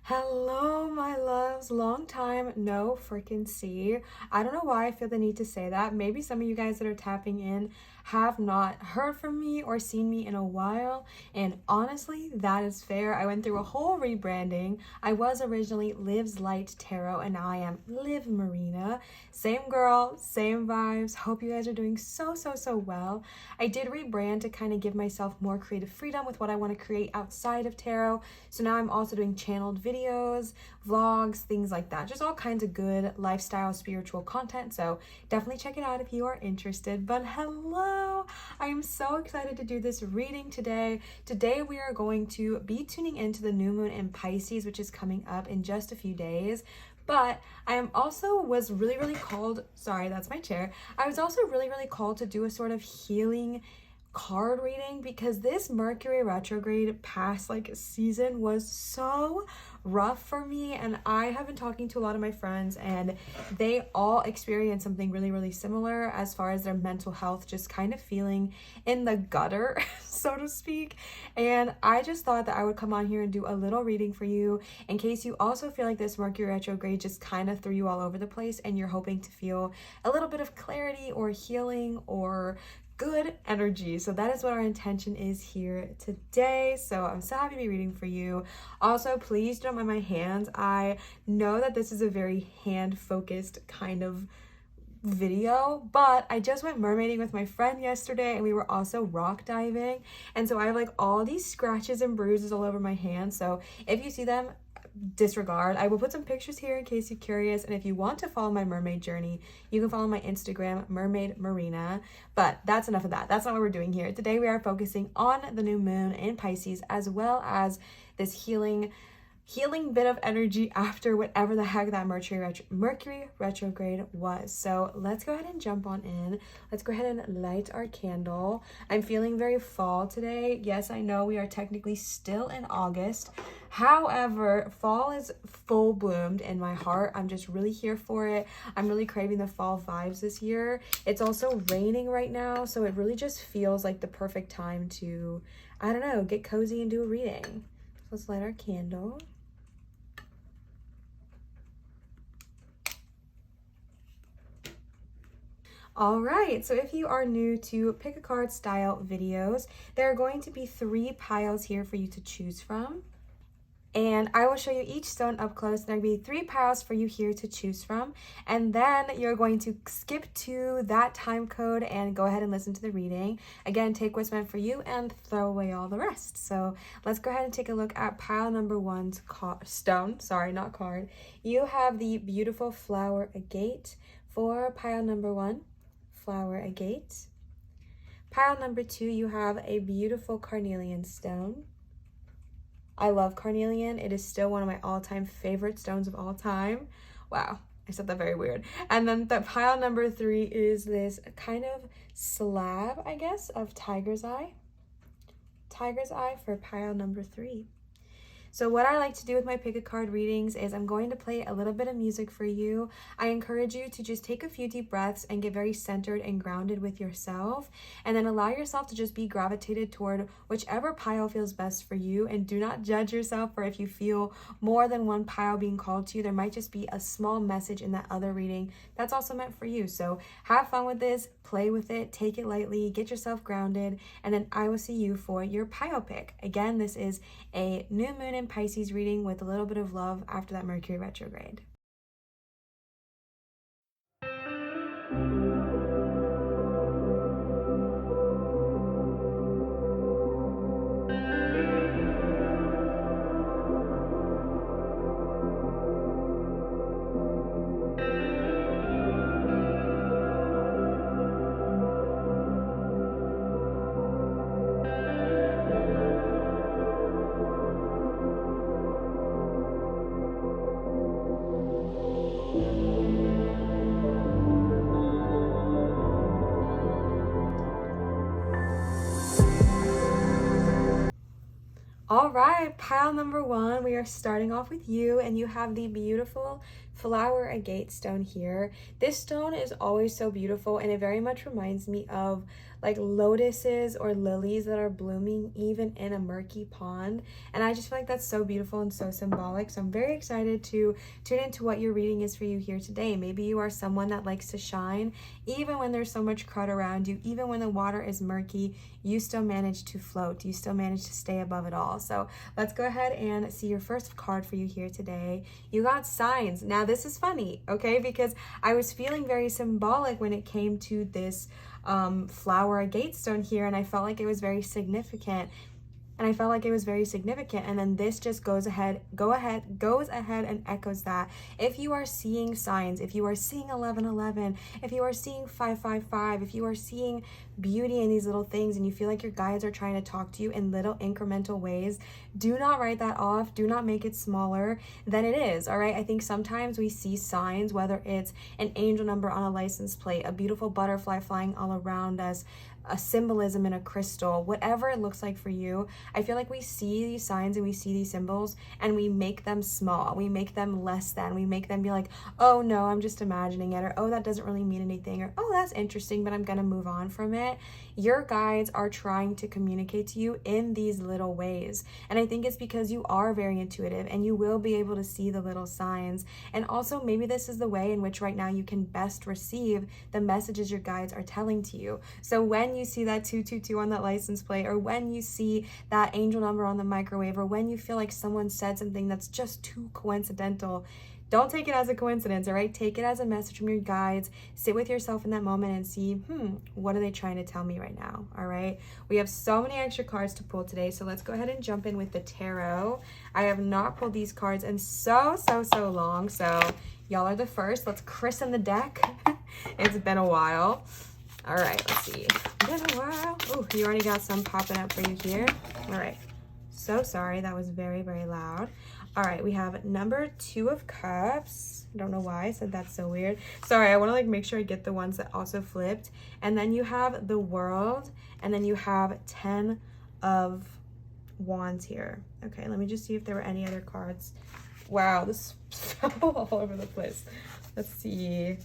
Hello, my loves. Long time no freaking see. I don't know why I feel the need to say that. Maybe some of you guys that are tapping in have not heard from me or seen me in a while. And honestly, that is fair. I went through a whole rebranding. I was originally Liv's Light Tarot and now I am Liv Marina. Same girl, same vibes. Hope you guys are doing so well. I did rebrand to kind of give myself more creative freedom with what I want to create outside of tarot. So now I'm also doing channeled videos, vlogs, things like that. Just all kinds of good lifestyle, spiritual content. So definitely check it out if you are interested. But hello, I am so excited to do this reading today. Today we are going to be tuning into the new moon in Pisces, which is coming up in just a few days. But I was really called, sorry, that's my chair. I was also really called to do a sort of healing card reading because this Mercury retrograde past season was so rough for me, and I have been talking to a lot of my friends and they all experienced something really similar as far as their mental health just kind of feeling in the gutter so to speak. And I just thought that I would come on here and do a little reading for you in case you also feel like this Mercury retrograde just kind of threw you all over the place and you're hoping to feel a little bit of clarity or healing or good energy. So that is what our intention is here today. So I'm so happy to be reading for you. Also, please don't mind my hands. I know that this is a very hand focused kind of video, but I just went mermaiding with my friend yesterday and we were also rock diving, and so I have all these scratches and bruises all over my hands. So if you see them, disregard. I will put some pictures here in case you're curious, and if you want to follow my mermaid journey, you can follow my Instagram, Mermaid Marina. But that's enough of that. That's not what we're doing here. Today we are focusing on the new moon in Pisces, as well as this healing bit of energy after whatever the heck that Mercury retrograde was. So let's go ahead and jump on in. Let's go ahead and light our candle. I'm feeling very fall today. Yes, I know we are technically still in August. However, fall is full bloomed in my heart. I'm just really here for it. I'm really craving the fall vibes this year. It's also raining right now, so it really just feels like the perfect time to, I don't know, get cozy and do a reading. So let's light our candle. All right, so if you are new to pick a card style videos, there are going to be 3 piles here for you to choose from. And I will show you each stone up close. There will be 3 piles for you here to choose from. And then you're going to skip to that time code and go ahead and listen to the reading. Again, take what's meant for you and throw away all the rest. So let's go ahead and take a look at pile number 1's stone. Sorry, not card. You have the beautiful flower agate for pile number 1. Flower agate. Pile number 2, you have a beautiful carnelian stone. I love carnelian. It is still one of my all-time favorite stones of all time. Wow, I said that very weird. And then the pile number 3 is this kind of slab, I guess, of tiger's eye. Tiger's eye for pile number 3. So what I like to do with my pick a card readings is I'm going to play a little bit of music for you. I encourage you to just take a few deep breaths and get very centered and grounded with yourself, and then allow yourself to just be gravitated toward whichever pile feels best for you, and do not judge yourself for if you feel more than one pile being called to you. There might just be a small message in that other reading that's also meant for you. So have fun with this, play with it, take it lightly, get yourself grounded, and then I will see you for your pile pick. Again, this is a new moon in Pisces reading with a little bit of love after that Mercury retrograde. All right, pile number 1, we are starting off with you, and you have the beautiful flower agate stone here. This stone is always so beautiful, and it very much reminds me of like lotuses or lilies that are blooming even in a murky pond. And I just feel like that's so beautiful and so symbolic. So I'm very excited to tune into what your reading is for you here today. Maybe you are someone that likes to shine even when there's so much crud around you, even when the water is murky, you still manage to float, you still manage to stay above it all. So let's go ahead and see your first card for you here today. You got signs. Now this is funny, okay, because I was feeling very symbolic when it came to this flower gatestone here, and I felt like it was very significant. And then this just goes ahead and echoes that. If you are seeing signs, if you are seeing 1111, if you are seeing 555, if you are seeing beauty in these little things and you feel like your guides are trying to talk to you in little incremental ways, do not write that off. Do not make it smaller than it is, all right? I think sometimes we see signs, whether it's an angel number on a license plate, a beautiful butterfly flying all around us, a symbolism in a crystal, whatever it looks like for you. I feel like we see these signs and we see these symbols and we make them small. We make them less than. We make them be like, oh no, I'm just imagining it, or oh, that doesn't really mean anything, or oh, that's interesting, but I'm gonna move on from it. Your guides are trying to communicate to you in these little ways. And I think it's because you are very intuitive and you will be able to see the little signs. And also maybe this is the way in which right now you can best receive the messages your guides are telling to you. So when you see that 222 on that license plate, or when you see that angel number on the microwave, or when you feel like someone said something that's just too coincidental, don't take it as a coincidence, all right? Take it as a message from your guides. Sit with yourself in that moment and see, what are they trying to tell me right now, all right? We have so many extra cards to pull today, so let's go ahead and jump in with the tarot. I have not pulled these cards in so long, so y'all are the first. Let's christen the deck. It's been a while. All right, let's see. Been a while. Oh, you already got some popping up for you here. All right. So sorry, that was very loud. All right, we have number 2 of cups. I don't know why I said that's so weird. Sorry, I want to like make sure I get the ones that also flipped. And then you have the world, and then you have 10 of wands here. Okay, let me just see if there were any other cards. Wow, this fell all over the place. Let's see.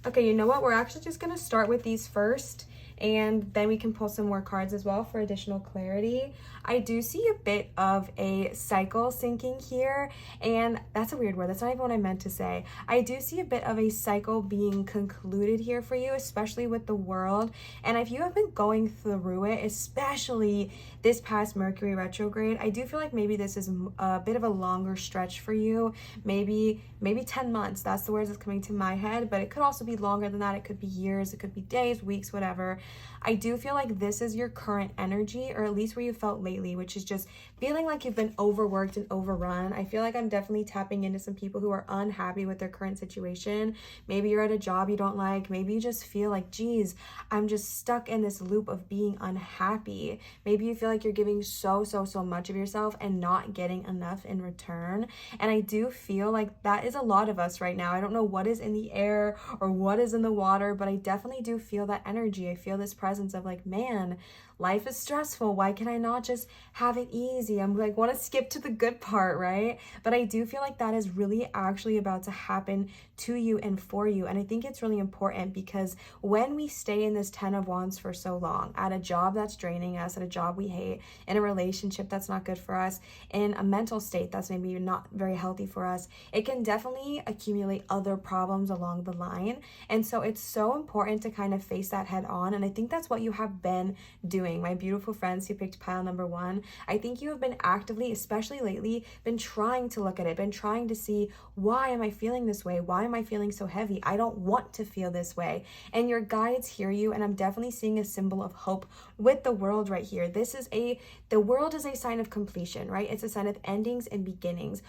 Okay, you know what? We're actually just going to start with these first, and then we can pull some more cards as well for additional clarity. I do see a bit of a cycle syncing here, and that's a weird word. That's not even what I meant to say. I do see a bit of a cycle being concluded here for you, especially with the world. And if you have been going through it, especially this past Mercury retrograde, I do feel like maybe this is a bit of a longer stretch for you. Maybe 10 months. That's the words that's coming to my head, but it could also be longer than that. It could be years, it could be days, weeks, whatever. I do feel like this is your current energy, or at least where you felt lately, which is just feeling like you've been overworked and overrun. I feel like I'm definitely tapping into some people who are unhappy with their current situation. Maybe you're at a job you don't like. Maybe you just feel like, geez, I'm just stuck in this loop of being unhappy. Maybe you feel like you're giving so much of yourself and not getting enough in return. And I do feel like that is a lot of us right now. I don't know what is in the air or what is in the water, but I definitely do feel that energy. I feel this presence of like, man, life is stressful. Why can I not just have it easy? I'm like, want to skip to the good part, right? But I do feel like that is really actually about to happen to you and for you. And I think it's really important because when we stay in this 10 of wands for so long, at a job that's draining us, at a job we hate, in a relationship that's not good for us, in a mental state that's maybe not very healthy for us, it can definitely accumulate other problems along the line. And so it's so important to kind of face that head on. And I think that's what you have been doing. My beautiful friends who picked pile number 1, I think you have been actively, especially lately, been trying to look at it, been trying to see, why am I feeling this way? Why am I feeling so heavy? I don't want to feel this way. And your guides hear you, and I'm definitely seeing a symbol of hope with the world right here. The world is a sign of completion, right? It's a sign of endings and beginnings.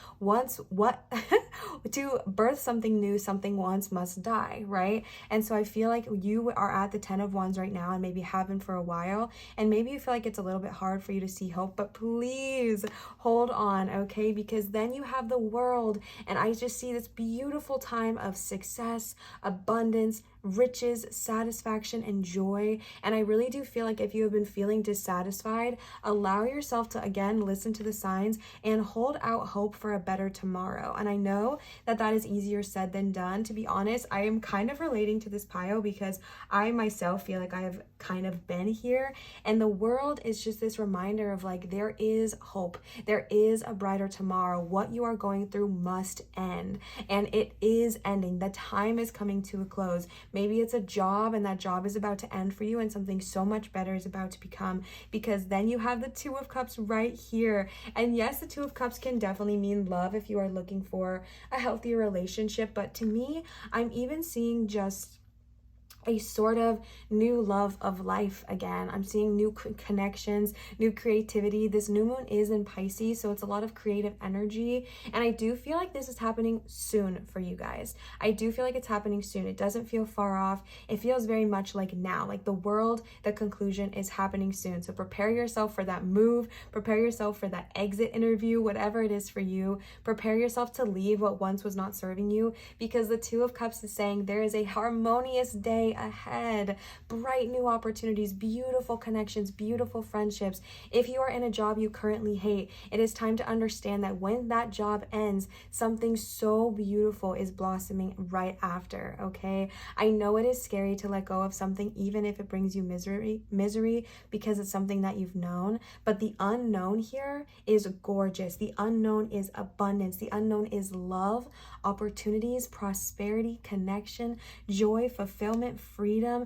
To birth something new, something once must die, right? And so I feel like you are at the 10 of wands right now, and maybe have been for a while, and maybe you feel like it's a little bit hard for you to see hope, but please hold on, okay? Because then you have the world, and I just see this beautiful time of success, abundance, riches, satisfaction, and joy. And I really do feel like if you have been feeling dissatisfied, allow yourself to, again, listen to the signs and hold out hope for a better tomorrow. And I know that that is easier said than done. To be honest, I am kind of relating to this pile because I myself feel like I have kind of been here, and the world is just this reminder of like, there is hope, there is a brighter tomorrow. What you are going through must end, and it is ending. The time is coming to a close. Maybe it's a job and that job is about to end for you and something so much better is about to become, because then you have the Two of Cups right here. And yes, the Two of Cups can definitely mean love if you are looking for a healthier relationship, but to me, I'm even seeing just a sort of new love of life again. I'm seeing new connections, new creativity. This new moon is in Pisces, so it's a lot of creative energy. And I do feel like this is happening soon for you guys. I do feel like it's happening soon. It doesn't feel far off. It feels very much like now, like the world, the conclusion is happening soon. So prepare yourself for that move. Prepare yourself for that exit interview, whatever it is for you. Prepare yourself to leave what once was not serving you, because the Two of Cups is saying there is a harmonious day ahead, bright new opportunities, beautiful connections, beautiful friendships. If you are in a job you currently hate, it is time to understand that when that job ends, something so beautiful is blossoming right after, okay? I know it is scary to let go of something, even if it brings you misery, because it's something that you've known, but the unknown here is gorgeous. The unknown is abundance. The unknown is love, opportunities, prosperity, connection, joy, fulfillment, freedom.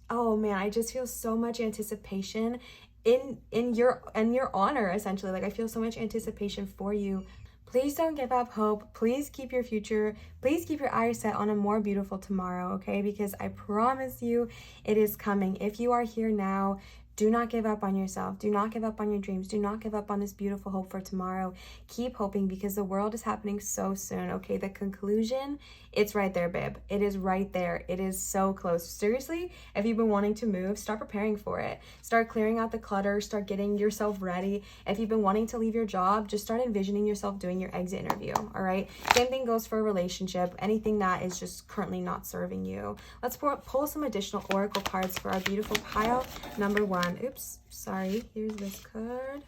Oh man, I just feel so much anticipation in your honor, essentially. Like, I feel so much anticipation for you. Please don't give up hope. Please keep your future. Please keep your eyes set on a more beautiful tomorrow, okay? Because I promise you it is coming. If you are here now, do not give up on yourself. Do not give up on your dreams. Do not give up on this beautiful hope for tomorrow. Keep hoping, because the world is happening so soon, okay? The conclusion, it's right there, babe. It is right there. It is so close. Seriously, if you've been wanting to move, start preparing for it. Start clearing out the clutter. Start getting yourself ready. If you've been wanting to leave your job, just start envisioning yourself doing your exit interview, all right? Same thing goes for a relationship. Anything that is just currently not serving you. Let's pull some additional oracle cards for our beautiful pile number 1. Oops, sorry. Here's this card.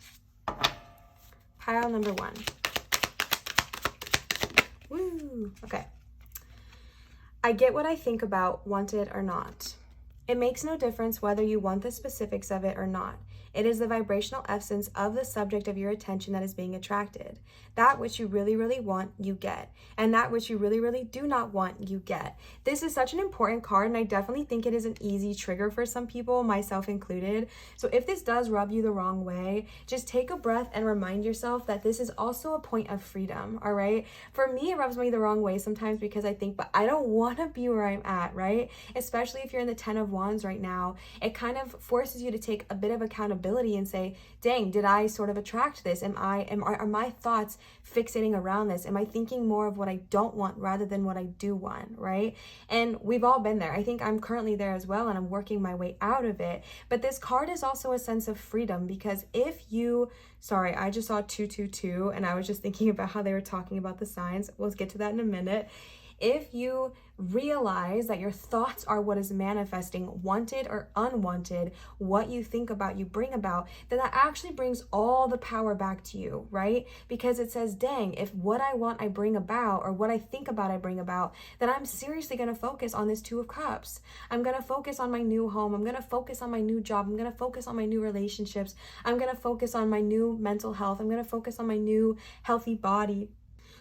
Pile number 1. Woo! Okay. I get what I think about, want it or not. It makes no difference whether you want the specifics of it or not. It is the vibrational essence of the subject of your attention that is being attracted. That which you really, really want, you get. And that which you really, really do not want, you get. This is such an important card, and I definitely think it is an easy trigger for some people, myself included. So if this does rub you the wrong way, just take a breath and remind yourself that this is also a point of freedom, all right? For me, it rubs me the wrong way sometimes because I think, but I don't want to be where I'm at, right? Especially if you're in the 10 of Wands right now, it kind of forces you to take a bit of accountability and say, dang, did I sort of attract this? Are my thoughts fixating around this? Am I thinking more of what I don't want rather than what I do want, right? And we've all been there. I think I'm currently there as well, and I'm working my way out of it. But this card is also a sense of freedom, because if you, sorry, I just saw 222, and I was just thinking about how they were talking about the signs. We'll get to that in a minute. If you realize that your thoughts are what is manifesting, wanted or unwanted, what you think about, you bring about, then that actually brings all the power back to you, right? Because it says, dang, if what I want I bring about, or what I think about I bring about, then I'm seriously going to focus on this Two of Cups. I'm going to focus on my new home. I'm going to focus on my new job. I'm going to focus on my new relationships. I'm going to focus on my new mental health. I'm going to focus on my new healthy body.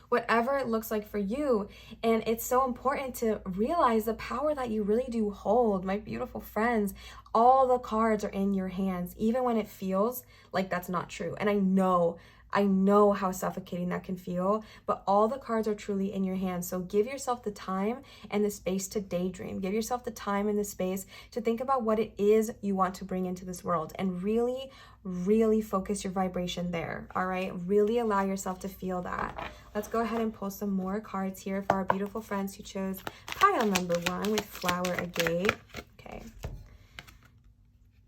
Whatever it looks like for you. And it's so important to realize the power that you really do hold. My beautiful friends, all the cards are in your hands, even when it feels like that's not true. And I know how suffocating that can feel, but all the cards are truly in your hands. So give yourself the time and the space to daydream. Give yourself the time and the space to think about what it is you want to bring into this world, and really, really focus your vibration there, all right? Really allow yourself to feel that. Let's go ahead and pull some more cards here for our beautiful friends who chose pile number 1 with Flower Agate. Okay.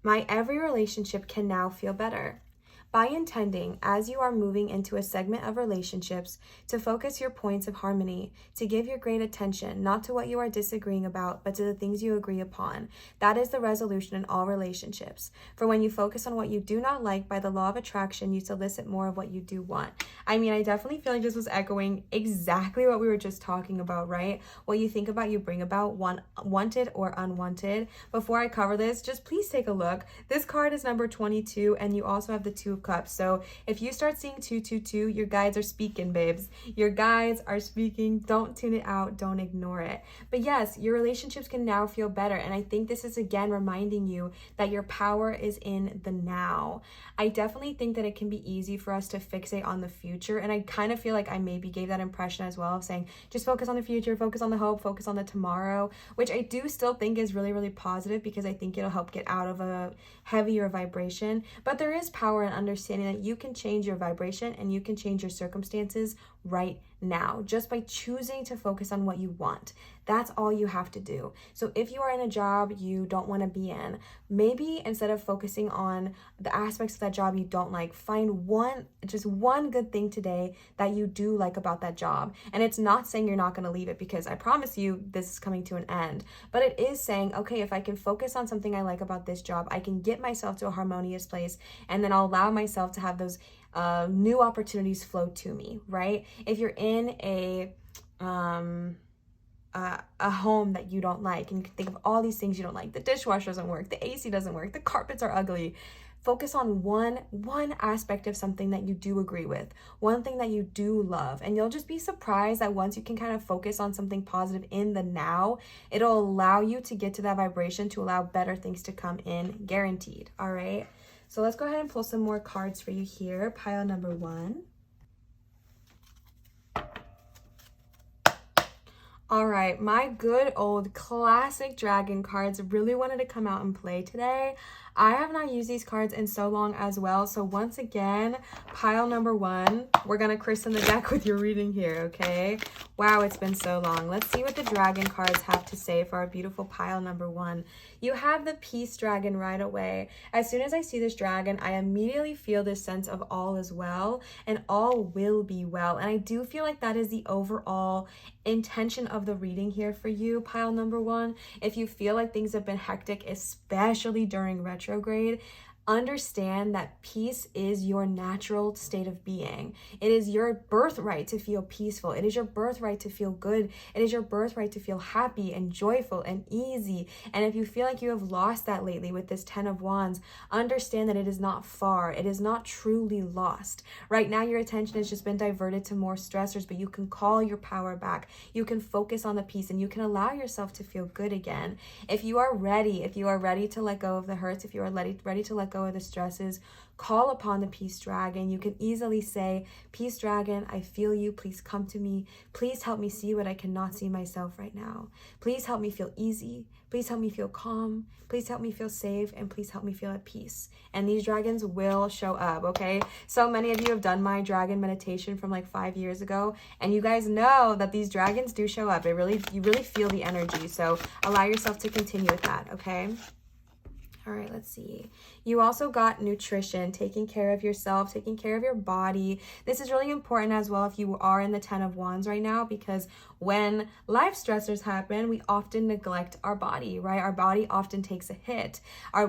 My every relationship can now feel better. By intending, as you are moving into a segment of relationships, to focus your points of harmony, to give your great attention, not to what you are disagreeing about, but to the things you agree upon. That is the resolution in all relationships. For when you focus on what you do not like, by the law of attraction, you solicit more of what you do want. I mean, I definitely feel like this was echoing exactly what we were just talking about, right? What you think about, you bring about, wanted or unwanted. Before I cover this, just please take a look. This card is number 22, and you also have the Two of Cups. So if you start seeing 222, your guides are speaking, babes. Your guides are speaking. Don't tune it out. Don't ignore it. But yes, your relationships can now feel better. And I think this is again reminding you that your power is in the now. I definitely think that it can be easy for us to fixate on the future. And I kind of feel like I maybe gave that impression as well of saying, just focus on the future, focus on the hope, focus on the tomorrow, which I do still think is really, really positive because I think it'll help get out of a heavier vibration. But there is power in understanding that you can change your vibration and you can change your circumstances right now just by choosing to focus on what you want. That's all you have to do. So if you are in a job you don't want to be in, maybe instead of focusing on the aspects of that job you don't like, find just one good thing today that you do like about that job. And it's not saying you're not going to leave it, because I promise you this is coming to an end, but it is saying, okay, if I can focus on something I like about this job, I can get myself to a harmonious place, and then I'll allow myself to have those new opportunities flow to me, right? If you're in a home that you don't like, and you can think of all these things you don't like, the dishwasher doesn't work, the AC doesn't work, the carpets are ugly, focus on one aspect of something that you do agree with, one thing that you do love, and you'll just be surprised that once you can kind of focus on something positive in the now, it'll allow you to get to that vibration to allow better things to come in, guaranteed. All right, so let's go ahead and pull some more cards for you here. Pile number 1. All right, my good old classic dragon cards really wanted to come out and play today. I have not used these cards in so long as well. So once again, pile number 1, we're going to christen the deck with your reading here, okay? Wow, it's been so long. Let's see what the dragon cards have to say for our beautiful pile number 1. You have the Peace Dragon right away. As soon as I see this dragon, I immediately feel this sense of all is well and all will be well. And I do feel like that is the overall intention of the reading here for you, pile number 1. If you feel like things have been hectic, especially during retrograde, understand that peace is your natural state of being. It is your birthright to feel peaceful. It is your birthright to feel good. It is your birthright to feel happy and joyful and easy. And if you feel like you have lost that lately with this 10 of Wands, understand that it is not far. It is not truly lost. Right now, your attention has just been diverted to more stressors, but you can call your power back. You can focus on the peace, and you can allow yourself to feel good again. If you are ready to let go of the hurts, if you are ready to let go of the stresses, call upon the Peace Dragon. You can easily say, Peace Dragon, I feel you. Please come to me. Please help me see what I cannot see myself right now. Please help me feel easy. Please help me feel calm. Please help me feel safe, and please help me feel at peace. And these dragons will show up, okay? So many of you have done my dragon meditation from like 5 years ago, and you guys know that these dragons do show up. You really feel the energy. So allow yourself to continue with that, okay? All right, let's see. You also got nutrition, taking care of yourself, taking care of your body. This is really important as well if you are in the 10 of Wands right now, because when life stressors happen, we often neglect our body, right? Our body often takes a hit.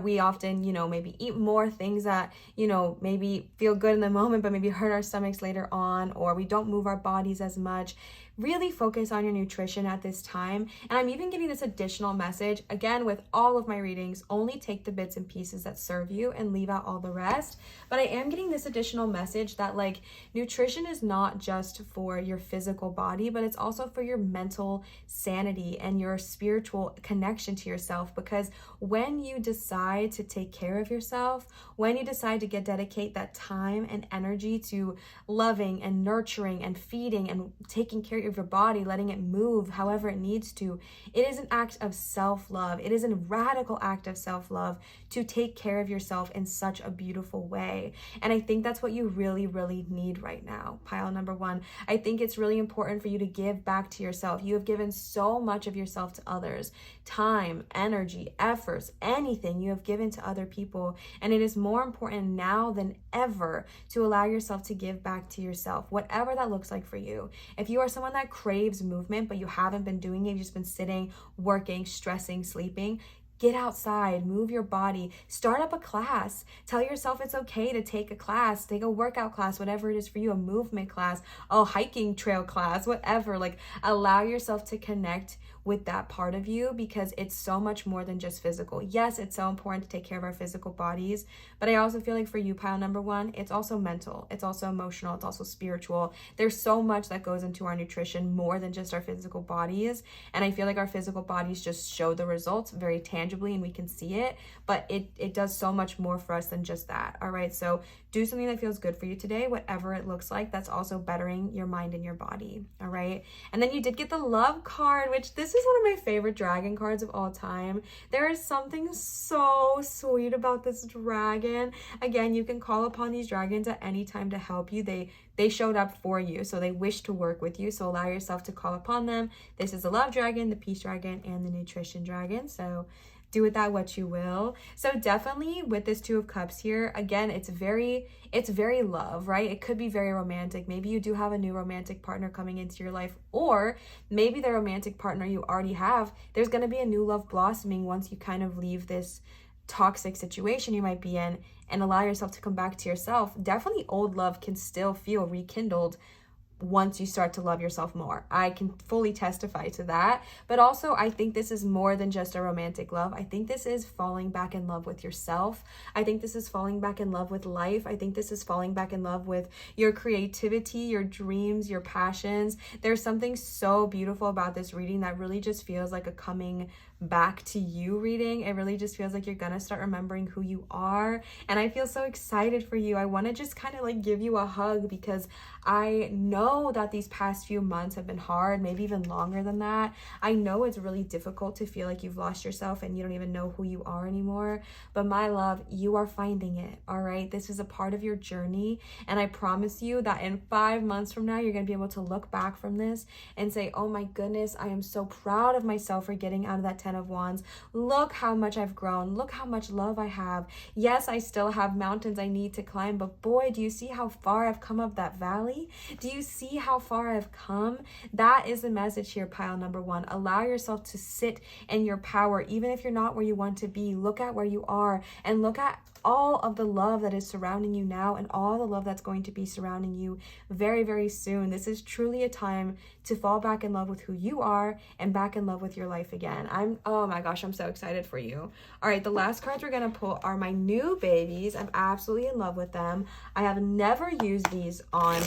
We often, maybe eat more things that, maybe feel good in the moment, but maybe hurt our stomachs later on, or we don't move our bodies as much. Really focus on your nutrition at this time. And I'm even getting this additional message, again, with all of my readings, only take the bits and pieces that serve you and leave out all the rest. But I am getting this additional message that like nutrition is not just for your physical body, but it's also for your mental sanity and your spiritual connection to yourself. Because when you decide to take care of yourself, when you decide to dedicate that time and energy to loving and nurturing and feeding and taking care of your body, letting it move however it needs to, it is an act of self-love. It is a radical act of self-love yourself to take care of yourself in such a beautiful way. And I think that's what you really, really need right now, pile number one. I think it's really important for you to give back to yourself. You have given so much of yourself to others, time, energy, efforts, anything you have given to other people. And it is more important now than ever to allow yourself to give back to yourself, whatever that looks like for you. If you are someone that craves movement, but you haven't been doing it, you've just been sitting, working, stressing, sleeping, get outside, move your body, start up a class. Tell yourself it's okay to take a class, take a workout class, whatever it is for you, a movement class, a hiking trail class, whatever. Like, allow yourself to connect with that part of you, because it's so much more than just physical. Yes, it's so important to take care of our physical bodies, but I also feel like for you, pile number one, it's also mental, it's also emotional, it's also spiritual. There's so much that goes into our nutrition more than just our physical bodies. And I feel like our physical bodies just show the results very tangibly and we can see it, but it does so much more for us than just that. All right, so do something that feels good for you today, whatever it looks like, that's also bettering your mind and your body. All right, and then you did get the love card, which this is one of my favorite dragon cards of all time. There is something so sweet about this dragon. Again, you can call upon these dragons at any time to help you. They showed up for you, so they wish to work with you, so allow yourself to call upon them. This is the love dragon, the peace dragon, and the nutrition dragon, so do with that what you will. So definitely with this Two of Cups here, again, it's very love, right? It could be very romantic. Maybe you do have a new romantic partner coming into your life, or maybe the romantic partner you already have, there's going to be a new love blossoming once you kind of leave this toxic situation you might be in and allow yourself to come back to yourself. Definitely old love can still feel rekindled once you start to love yourself more. I can fully testify to that. But also, I think this is more than just a romantic love. I think this is falling back in love with yourself. I think this is falling back in love with life. I think this is falling back in love with your creativity, your dreams, your passions. There's something so beautiful about this reading that really just feels like a coming back to you reading. It really just feels like you're gonna start remembering who you are, and I feel so excited for you. I want to just kind of like give you a hug, because I know that these past few months have been hard, maybe even longer than that. I know it's really difficult to feel like you've lost yourself and you don't even know who you are anymore, but my love, you are finding it. All right, this is a part of your journey, and I promise you that in 5 months from now, you're gonna be able to look back from this and say, oh my goodness, I am so proud of myself for getting out of that 10 of Wands. Look how much I've grown. Look how much love I have. Yes, I still have mountains I need to climb, but boy, do you see how far I've come up that valley? Do you see how far I've come? That is the message here, pile number one. Allow yourself to sit in your power, even if you're not where you want to be. Look at where you are and look at all of the love that is surrounding you now and all the love that's going to be surrounding you very, very soon. This is truly a time to fall back in love with who you are and back in love with your life again. Oh my gosh, I'm so excited for you. All right, the last cards we're going to pull are my new babies. I'm absolutely in love with them. I have never used these on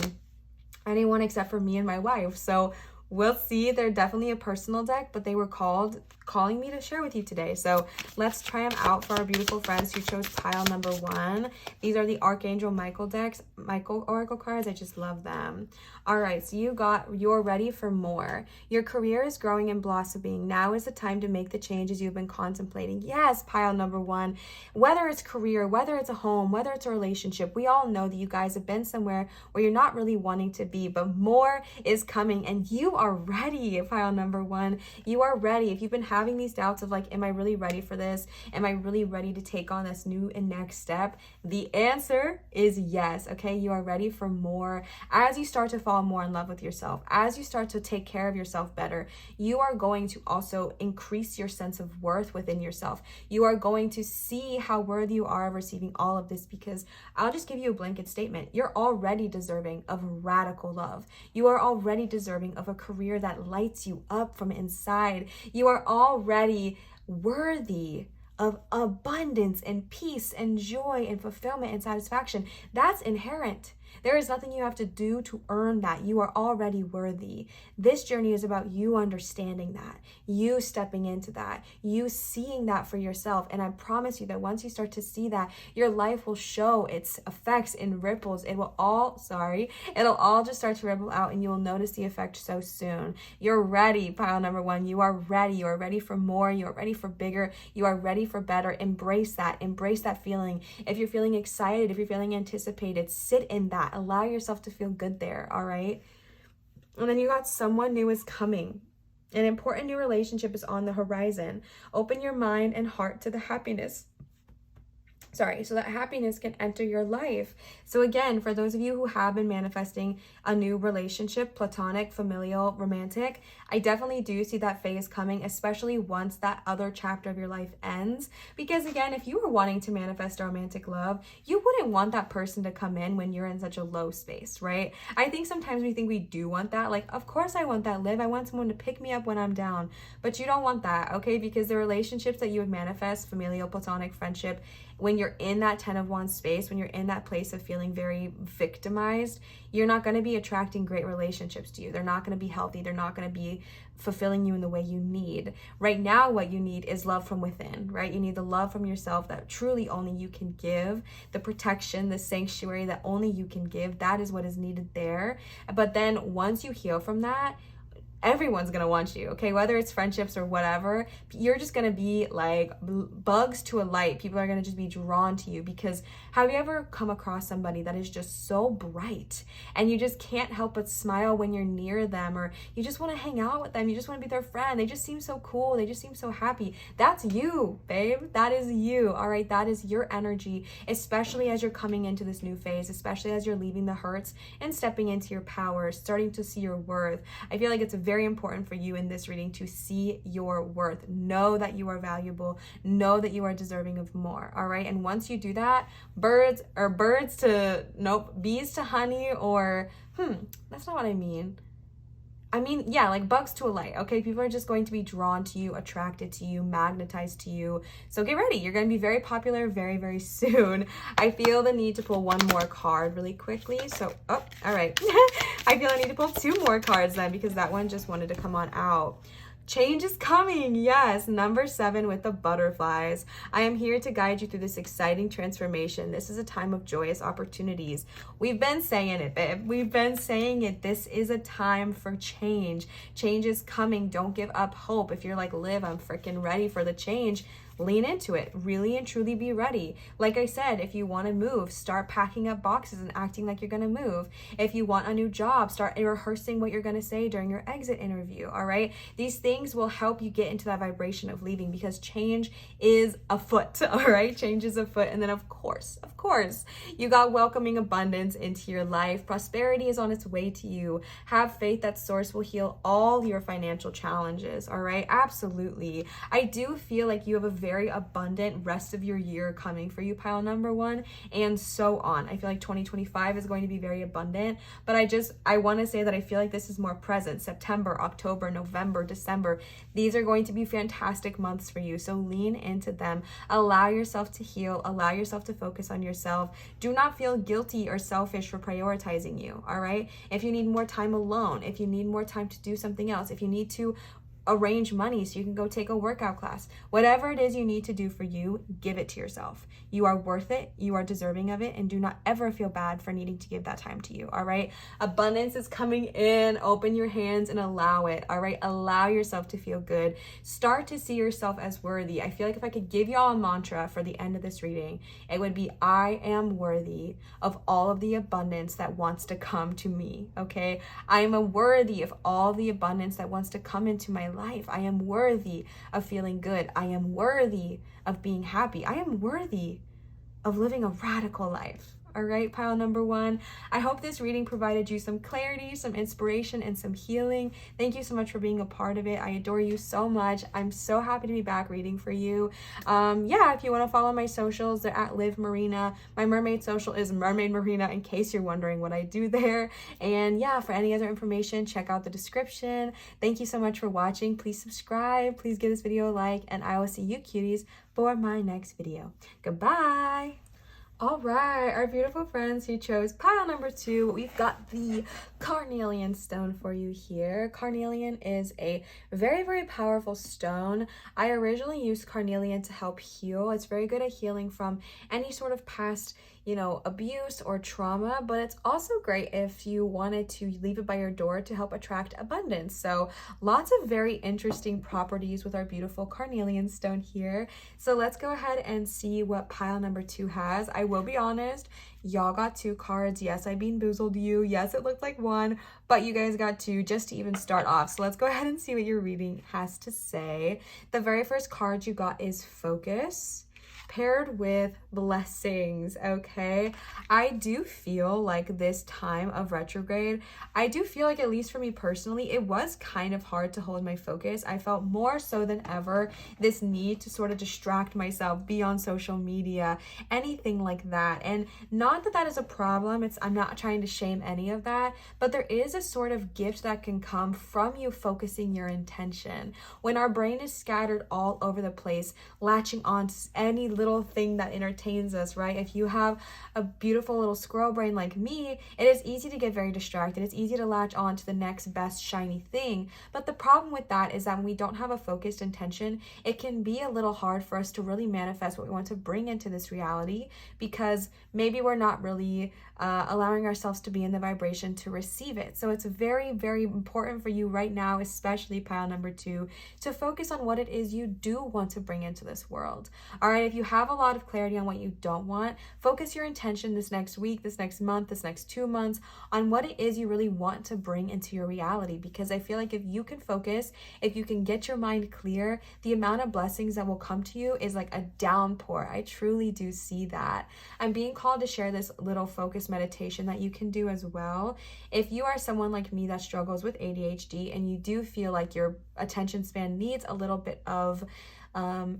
anyone except for me and my wife, so we'll see. They're definitely a personal deck, but they were calling me to share with you today. So let's try them out for our beautiful friends who chose pile number one. These are the Archangel Michael Oracle cards. I just love them. All right, so you're ready for more. Your career is growing and blossoming. Now is the time to make the changes you've been contemplating. Yes, pile number one. Whether it's career, whether it's a home, whether it's a relationship, we all know that you guys have been somewhere where you're not really wanting to be, but more is coming and you are ready, pile number one. You are ready. If you've been having these doubts of like, am I really ready for this? Am I really ready to take on this new and next step? The answer is yes, okay? You are ready for more. As you start to fall more in love with yourself, as you start to take care of yourself better, you are going to also increase your sense of worth within yourself. You are going to see how worthy you are of receiving all of this, because I'll just give you a blanket statement. You're already deserving of radical love. You are already deserving of a career that lights you up from inside. You are already worthy of abundance and peace and joy and fulfillment and satisfaction. That's inherent. There is nothing you have to do to earn that. You are already worthy. This journey is about you understanding that, you stepping into that, you seeing that for yourself. And I promise you that once you start to see that, your life will show its effects in ripples. It'll all just start to ripple out, and you will notice the effect so soon. You're ready, pile number one. You are ready. You are ready for more. You are ready for bigger. You are ready for better. Embrace that. Embrace that feeling. If you're feeling excited, if you're feeling anticipated, sit in that. Allow yourself to feel good there, all right? And then you got someone new is coming. An important new relationship is on the horizon. Open your mind and heart to the happiness. So that happiness can enter your life. So again, for those of you who have been manifesting a new relationship, platonic, familial, romantic, I definitely do see that phase coming, especially once that other chapter of your life ends. Because again, if you were wanting to manifest a romantic love, you wouldn't want that person to come in when you're in such a low space, right? I think sometimes we think we do want that. Like, of course I want that, Liv. I want someone to pick me up when I'm down. But you don't want that, okay? Because the relationships that you would manifest, familial, platonic, friendship, when you're in that 10 of Wands space, when you're in that place of feeling very victimized, you're not going to be attracting great relationships to you. They're not going to be healthy. They're not going to be fulfilling you in the way you need. Right now, what you need is love from within, right? You need the love from yourself that truly only you can give, the protection, the sanctuary that only you can give. That is what is needed there. But then once you heal from that, everyone's gonna want you, okay? Whether it's friendships or whatever, you're just gonna be like bugs to a light. People are gonna just be drawn to you. Because have you ever come across somebody that is just so bright and you just can't help but smile when you're near them, or you just want to hang out with them, you just want to be their friend, they just seem so cool, they just seem so happy? That's you, babe. That is you, all right? That is your energy, especially as you're coming into this new phase, especially as you're leaving the hurts and stepping into your power, starting to see your worth. I feel like it's very important for you in this reading to see your worth. Know that you are valuable. Know that you are deserving of more, all right? And once you do that, bees to honey, or that's not what I mean. Yeah, like bugs to a light, okay? People are just going to be drawn to you, attracted to you, magnetized to you. So get ready. You're going to be very popular very, very soon. I feel the need to pull one more card really quickly. So, all right. I feel I need to pull two more cards then, because that one just wanted to come on out. Change is coming. Yes, number 7 with the butterflies. I am here to guide you through this exciting transformation. This is a time of joyous opportunities. We've been saying it, babe. We've been saying it. This is a time for change. Change is coming. Don't give up hope. If you're like, Liv, I'm freaking ready for the change, lean into it. Really and truly be ready. Like I said, if you want to move, start packing up boxes and acting like you're going to move. If you want a new job, start rehearsing what you're going to say during your exit interview, all right? These things will help you get into that vibration of leaving, because change is afoot, all right? Change is afoot. And then of course, you got welcoming abundance into your life. Prosperity is on its way to you. Have faith that source will heal all your financial challenges, all right? Absolutely. I do feel like you have a very abundant rest of your year coming for you, pile number 1, and so on. I feel like 2025 is going to be very abundant, but I want to say that I feel like this is more present. September, October, November, December, these are going to be fantastic months for you. So lean into them. Allow yourself to heal. Allow yourself to focus on yourself. Do not feel guilty or selfish for prioritizing you, all right? If you need more time alone, if you need more time to do something else, if you need to arrange money so you can go take a workout class, whatever it is you need to do for you, give it to yourself. You are worth it. You are deserving of it. And do not ever feel bad for needing to give that time to you. All right. Abundance is coming in. Open your hands and allow it. All right. Allow yourself to feel good. Start to see yourself as worthy. I feel like if I could give y'all a mantra for the end of this reading, it would be, I am worthy of all of the abundance that wants to come to me. Okay. I am worthy of all the abundance that wants to come into my life. I am worthy of feeling good. I am worthy of being happy. I am worthy of living a radical life. All right, pile number 1. I hope this reading provided you some clarity, some inspiration, and some healing. Thank you so much for being a part of it. I adore you so much. I'm so happy to be back reading for you. If you want to follow my socials, they're at Liv Marina. My mermaid social is Mermaid Marina, in case you're wondering what I do there. And for any other information, check out the description. Thank you so much for watching. Please subscribe. Please give this video a like, and I will see you cuties for my next video. Goodbye. All right, our beautiful friends who chose pile number 2, we've got the carnelian stone for you here. Carnelian is a very, very powerful stone. I originally used carnelian to help heal. It's very good at healing from any sort of past, abuse or trauma, but it's also great if you wanted to leave it by your door to help attract abundance. So lots of very interesting properties with our beautiful carnelian stone here. So let's go ahead and see what pile number 2 has. I will be honest, y'all got 2 cards. Yes, I beanboozled you. Yes, it looked like 1, but you guys got 2 just to even start off. So let's go ahead and see what your reading has to say. The very first card you got is focus, paired with blessings. Okay, I do feel like this time of retrograde, I do feel like, at least for me personally, it was kind of hard to hold my focus. I felt more so than ever this need to sort of distract myself, be on social media, anything like that. And not that that is a problem, I'm not trying to shame any of that, but there is a sort of gift that can come from you focusing your intention. When our brain is scattered all over the place, latching on to any little thing that entertains us, right? If you have a beautiful little squirrel brain like me, it is easy to get very distracted. It's easy to latch on to the next best shiny thing. But the problem with that is that when we don't have a focused intention, it can be a little hard for us to really manifest what we want to bring into this reality, because maybe we're not really allowing ourselves to be in the vibration to receive it. So it's very, very important for you right now, especially pile number 2, to focus on what it is you do want to bring into this world. All right, if you have a lot of clarity on what you don't want, focus your intention this next week, this next month, this next 2 months on what it is you really want to bring into your reality. Because I feel like if you can focus, if you can get your mind clear, the amount of blessings that will come to you is like a downpour. I truly do see that. I'm being called to share this little focus meditation that you can do as well. If you are someone like me that struggles with ADHD and you do feel like your attention span needs a little bit of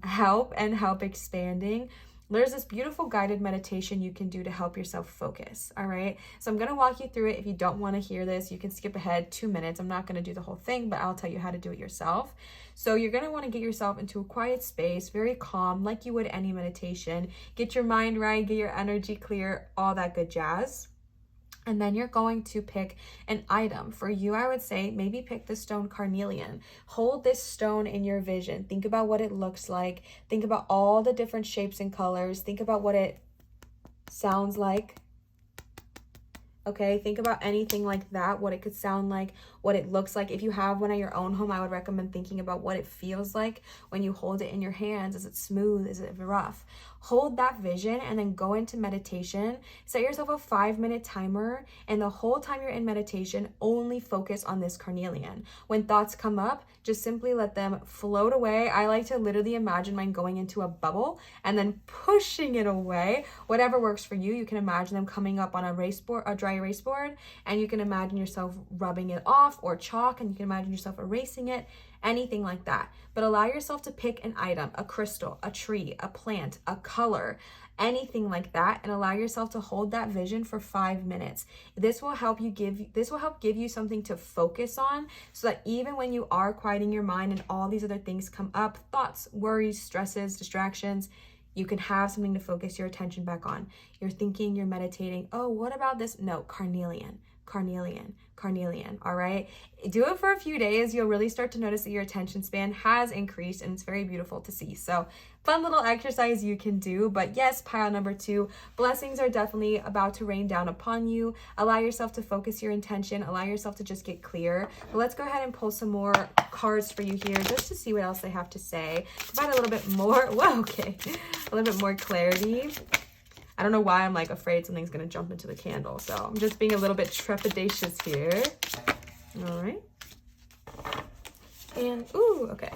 help and help expanding, there's this beautiful guided meditation you can do to help yourself focus. All right, so I'm going to walk you through it. If you don't want to hear this, you can skip ahead 2 minutes. I'm not going to do the whole thing, but I'll tell you how to do it yourself. So you're going to want to get yourself into a quiet space, very calm, like you would any meditation. Get your mind right, get your energy clear, all that good jazz. And then you're going to pick an item. For you, I would say maybe pick the stone carnelian. Hold this stone in your vision. Think about what it looks like. Think about all the different shapes and colors. Think about what it sounds like. Okay, think about anything like that, what it could sound like, what it looks like. If you have one at your own home, I would recommend thinking about what it feels like when you hold it in your hands. Is it smooth? Is it rough? Hold that vision and then go into meditation. Set yourself a 5-minute timer, and the whole time you're in meditation, only focus on this carnelian. When thoughts come up, just simply let them float away. I like to literally imagine mine going into a bubble and then pushing it away. Whatever works for you. You can imagine them coming up on a dry erase board, and you can imagine yourself rubbing it off, or chalk, and you can imagine yourself erasing it, anything like that. But allow yourself to pick an item, a crystal, a tree, a plant, a color, anything like that, and allow yourself to hold that vision for 5 minutes. This will help give you something to focus on, so that even when you are quieting your mind and all these other things come up, thoughts, worries, stresses, distractions, you can have something to focus your attention back on. You're thinking, you're meditating, oh, what about this? No, carnelian, carnelian, carnelian. All right, do it for a few days. You'll really start to notice that your attention span has increased, and it's very beautiful to see. So fun little exercise you can do. But yes, pile number 2, blessings are definitely about to rain down upon you. Allow yourself to focus your intention. Allow yourself to just get clear. But let's go ahead and pull some more cards for you here, just to see what else they have to say. Provide a little bit more, a little bit more clarity. I don't know why I'm like afraid something's gonna jump into the candle, so I'm just being a little bit trepidatious here. All right. And, ooh, okay.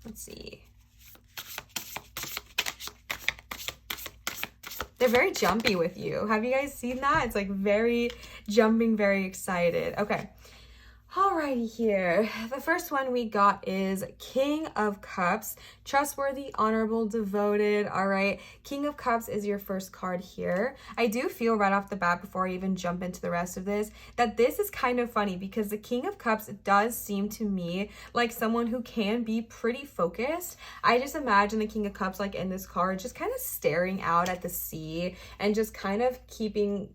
Let's see. They're very jumpy with you. Have you guys seen that? It's like very jumping, very excited. Okay. Alrighty here. The first one we got is King of Cups. Trustworthy, honorable, devoted. All right. King of Cups is your first card here. I do feel right off the bat, before I even jump into the rest of this, that this is kind of funny because the King of Cups does seem to me like someone who can be pretty focused. I just imagine the King of Cups, like in this card, just kind of staring out at the sea and just kind of keeping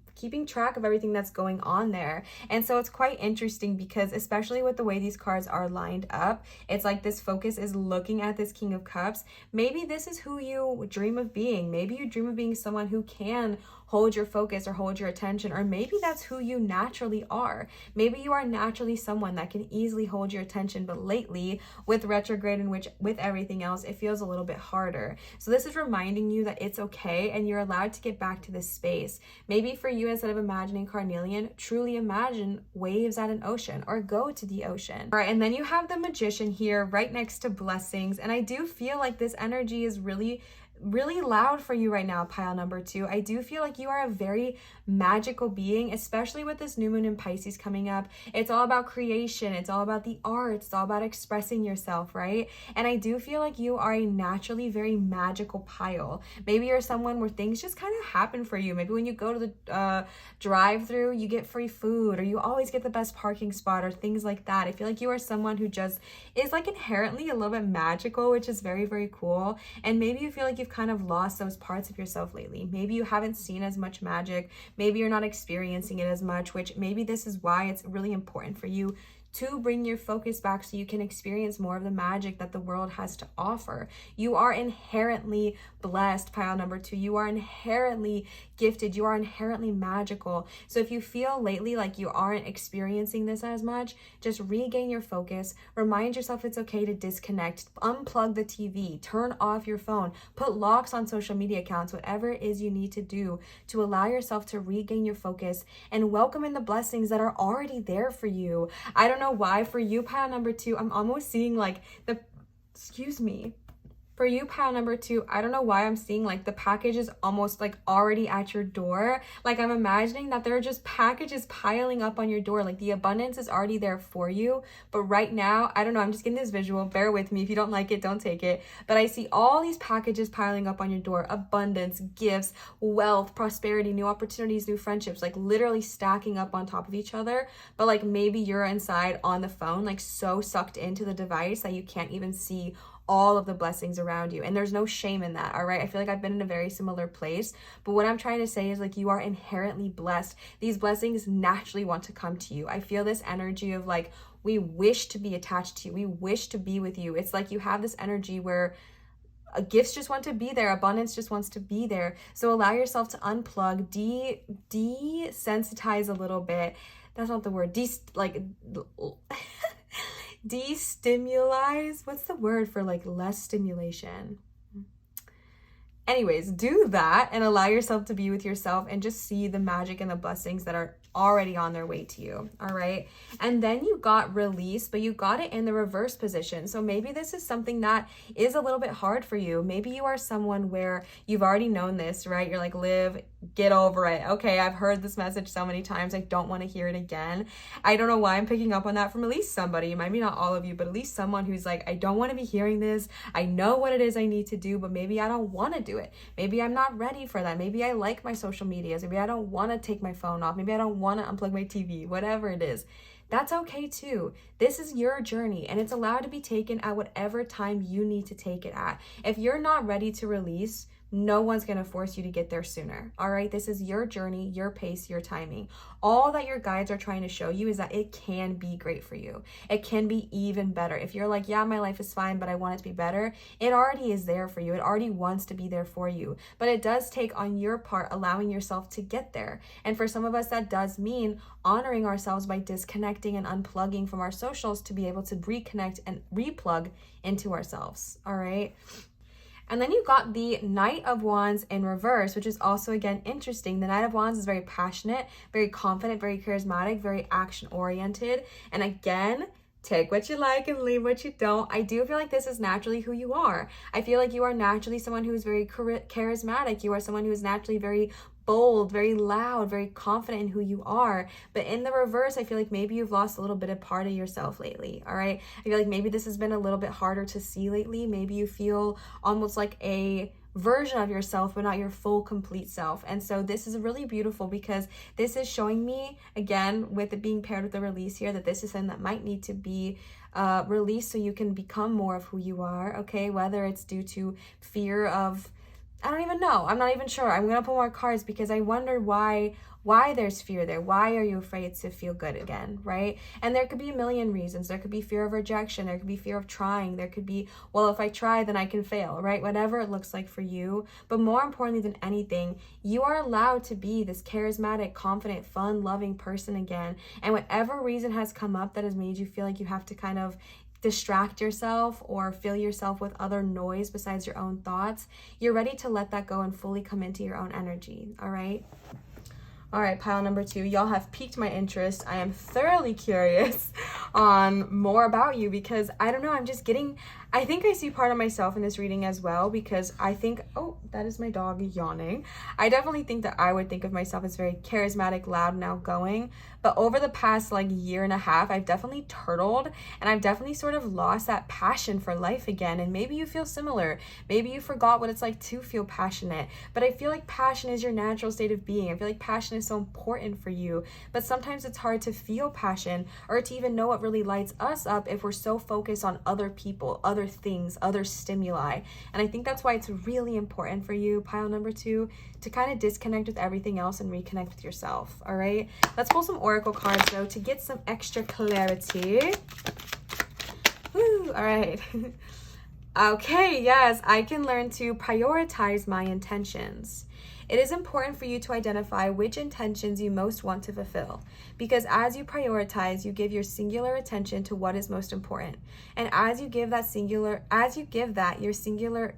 track of everything that's going on there. And so it's quite interesting because especially with the way these cards are lined up, it's like this focus is looking at this King of Cups. Maybe this is who you dream of being. Maybe you dream of being someone who can hold your focus or hold your attention, or maybe that's who you naturally are. Maybe you are naturally someone that can easily hold your attention, but lately with retrograde and with everything else, it feels a little bit harder. So this is reminding you that it's okay and you're allowed to get back to this space. Maybe for you, instead of imagining carnelian, truly imagine waves at an ocean or go to the ocean. All right, and then you have the Magician here right next to blessings, and I do feel like this energy is really loud for you right now, pile number 2. I do feel like you are a very magical being, especially with this new moon in Pisces coming up. It's all about creation. It's all about the arts. It's all about expressing yourself, right? And I do feel like you are a naturally very magical pile. Maybe you're someone where things just kind of happen for you. Maybe when you go to the drive-through, you get free food, or you always get the best parking spot, or things like that. I feel like you are someone who just is like inherently a little bit magical, which is very, very cool. And maybe you feel like you've kind of lost those parts of yourself lately. Maybe you haven't seen as much magic. Maybe you're not experiencing it as much, which maybe this is why it's really important for you to bring your focus back so you can experience more of the magic that the world has to offer. You are inherently blessed, pile number 2. You are inherently gifted. You are inherently magical. So if you feel lately like you aren't experiencing this as much, just regain your focus. Remind yourself it's okay to disconnect. Unplug the TV. Turn off your phone. Put locks on social media accounts. Whatever it is you need to do to allow yourself to regain your focus and welcome in the blessings that are already there for you. I don't know why for you, pile number 2, I'm almost seeing like for you, pile number 2, I don't know why I'm seeing like the package is almost like already at your door. Like I'm imagining that there are just packages piling up on your door. Like the abundance is already there for you. But right now, I don't know, I'm just getting this visual. Bear with me. If you don't like it, don't take it. But I see all these packages piling up on your door. Abundance, gifts, wealth, prosperity, new opportunities, new friendships, like literally stacking up on top of each other. But like maybe you're inside on the phone, like so sucked into the device that you can't even see all of the blessings around you. And there's no shame in that, all right? I feel like I've been in a very similar place, but what I'm trying to say is like you are inherently blessed. These blessings naturally want to come to you. I feel this energy of like we wish to be attached to you. We wish to be with you. It's like you have this energy where gifts just want to be there. Abundance just wants to be there. So allow yourself to unplug, desensitize a little bit. That's not the word. Destimulate. What's the word for like less stimulation? Anyways, do that and allow yourself to be with yourself and just see the magic and the blessings that are already on their way to you. All right. And then you got release, but you got it in the reverse position. So maybe this is something that is a little bit hard for you. Maybe you are someone where you've already known this, right? You're like, Liv, get over it. Okay, I've heard this message so many times. I don't want to hear it again. I don't know why I'm picking up on that from at least somebody. It might be not all of you, but at least someone who's like, I don't want to be hearing this. I know what it is I need to do, but maybe I don't want to do it. Maybe I'm not ready for that. Maybe I like my social medias. Maybe I don't want to take my phone off. Maybe I don't want to unplug my TV, whatever it is. That's okay too. This is your journey and it's allowed to be taken at whatever time you need to take it at. If you're not ready to release, no one's going to force you to get there sooner. All right. This is your journey, your pace, your timing. All that your guides are trying to show you is that it can be great for you. It can be even better. If you're like, yeah, my life is fine, but I want it to be better. It already is there for you. It already wants to be there for you, but it does take on your part, allowing yourself to get there. And for some of us, that does mean honoring ourselves by disconnecting and unplugging from our socials to be able to reconnect and replug into ourselves. All right. And then you got the Knight of Wands in reverse, which is also, again, interesting. The Knight of Wands is very passionate, very confident, very charismatic, very action-oriented. And again, take what you like and leave what you don't. I do feel like this is naturally who you are. I feel like you are naturally someone who is very charismatic. You are someone who is naturally very bold, very loud, very confident in who you are. But in the reverse, I feel like maybe you've lost a little bit of part of yourself lately, all right? I feel like maybe this has been a little bit harder to see lately. Maybe you feel almost like a version of yourself, but not your full, complete self. And so this is really beautiful because this is showing me, again, with it being paired with the release here, that this is something that might need to be released so you can become more of who you are, okay? Whether it's due to fear of, I don't even know. I'm not even sure. I'm going to pull more cards because I wonder why there's fear there. Why are you afraid to feel good again, right? And there could be a million reasons. There could be fear of rejection. There could be fear of trying. There could be, well, if I try, then I can fail, right? Whatever it looks like for you. But more importantly than anything, you are allowed to be this charismatic, confident, fun, loving person again. And whatever reason has come up that has made you feel like you have to kind of distract yourself or fill yourself with other noise besides your own thoughts, you're ready to let that go and fully come into your own energy, all right? All right, pile number 2, y'all have piqued my interest. I am thoroughly curious on more about you because I don't know, I think I see part of myself in this reading as well because I think, oh, that is my dog yawning. I definitely think that I would think of myself as very charismatic, loud, and outgoing. But over the past year and a half, I've definitely turtled and I've definitely sort of lost that passion for life again. And maybe you feel similar. Maybe you forgot what it's like to feel passionate. But I feel like passion is your natural state of being. I feel like passion is so important for you. But sometimes it's hard to feel passion or to even know what really lights us up if we're so focused on other people, other things, other stimuli. And I think that's why it's really important for you, pile number 2, to kind of disconnect with everything else and reconnect with yourself. All right, let's pull some oracle cards though to get some extra clarity. Woo, all right. Okay, yes, I can learn to prioritize my intentions. It is important for you to identify which intentions you most want to fulfill, because as you prioritize, you give your singular attention to what is most important. And as you give that your singular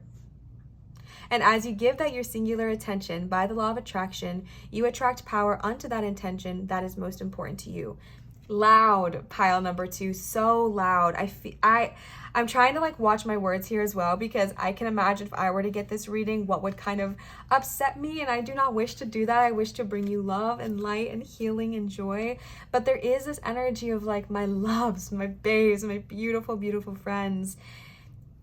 attention by the law of attraction, you attract power unto that intention that is most important to you. Loud, pile number 2, so loud. I'm trying to watch my words here as well because I can imagine if I were to get this reading, what would kind of upset me, and I do not wish to do that. I wish to bring you love and light and healing and joy, but there is this energy of my loves, my babes, my beautiful, beautiful friends.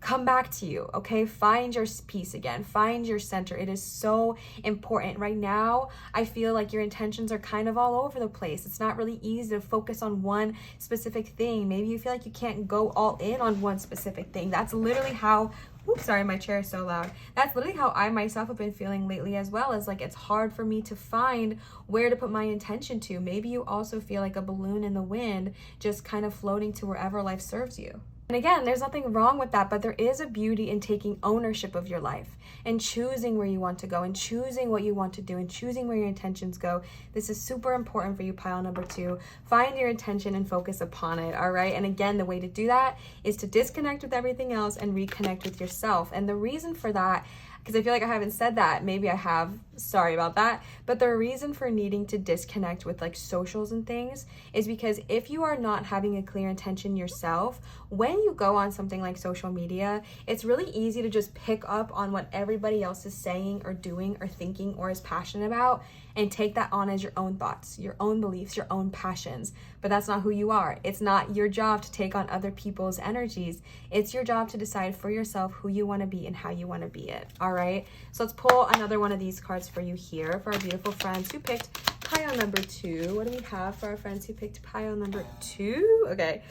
Come back to you, okay? Find your peace again. Find your center. It is so important. Right now, I feel like your intentions are kind of all over the place. It's not really easy to focus on one specific thing. Maybe you feel like you can't go all in on one specific thing. That's literally how, oops, sorry, my chair is so loud. That's literally how I myself have been feeling lately as well, as it's hard for me to find where to put my intention to. Maybe you also feel like a balloon in the wind, just kind of floating to wherever life serves you. And again, there's nothing wrong with that, but there is a beauty in taking ownership of your life and choosing where you want to go and choosing what you want to do and choosing where your intentions go. This is super important for you, pile number 2. Find your intention and focus upon it, all right? And again, the way to do that is to disconnect with everything else and reconnect with yourself. And the reason for that, because I feel like I haven't said that. Maybe I have. Sorry about that. But the reason for needing to disconnect with socials and things is because if you are not having a clear intention yourself, when you go on something like social media, it's really easy to just pick up on what everybody else is saying or doing or thinking or is passionate about and take that on as your own thoughts, your own beliefs, your own passions. But that's not who you are. It's not your job to take on other people's energies. It's your job to decide for yourself who you want to be and how you want to be it. All right? So let's pull another one of these cards for you here for our beautiful friends who picked pile number 2. What do we have for our friends who picked pile number 2? Okay,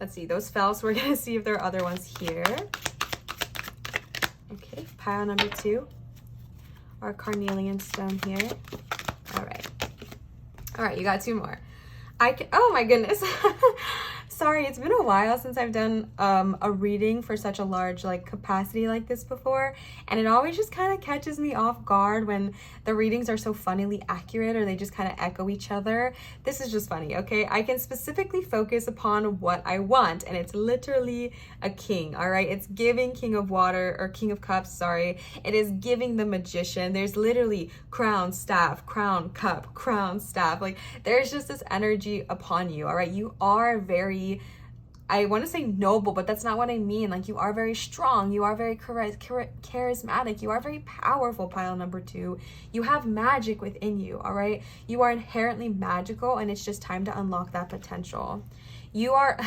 let's see. Those fell, so we're going to see if there are other ones here. Okay, pile number 2. Our carnelian stone here. All right, you got 2 more. Oh my goodness. Sorry, it's been a while since I've done a reading for such a large capacity like this before, and it always just kind of catches me off guard when the readings are so funnily accurate or they just kind of echo each other. This is just funny, okay? I can specifically focus upon what I want, and it's literally a king, all right? It's giving King of Water, or King of Cups, sorry. It is giving the Magician. There's literally crown, staff, crown, cup, crown, staff. There's just this energy upon you, all right? You are very, I want to say noble, but that's not what I mean. Like, you are very strong. You are very charismatic. You are very powerful, pile number 2. You have magic within you, all right? You are inherently magical, and it's just time to unlock that potential. You are...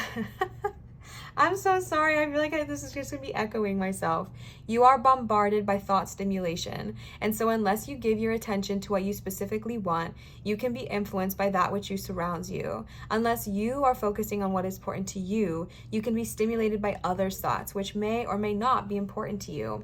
I'm so sorry. I feel like this is just going to be echoing myself. You are bombarded by thought stimulation. And so unless you give your attention to what you specifically want, you can be influenced by that which surrounds you. Unless you are focusing on what is important to you, you can be stimulated by others' thoughts, which may or may not be important to you.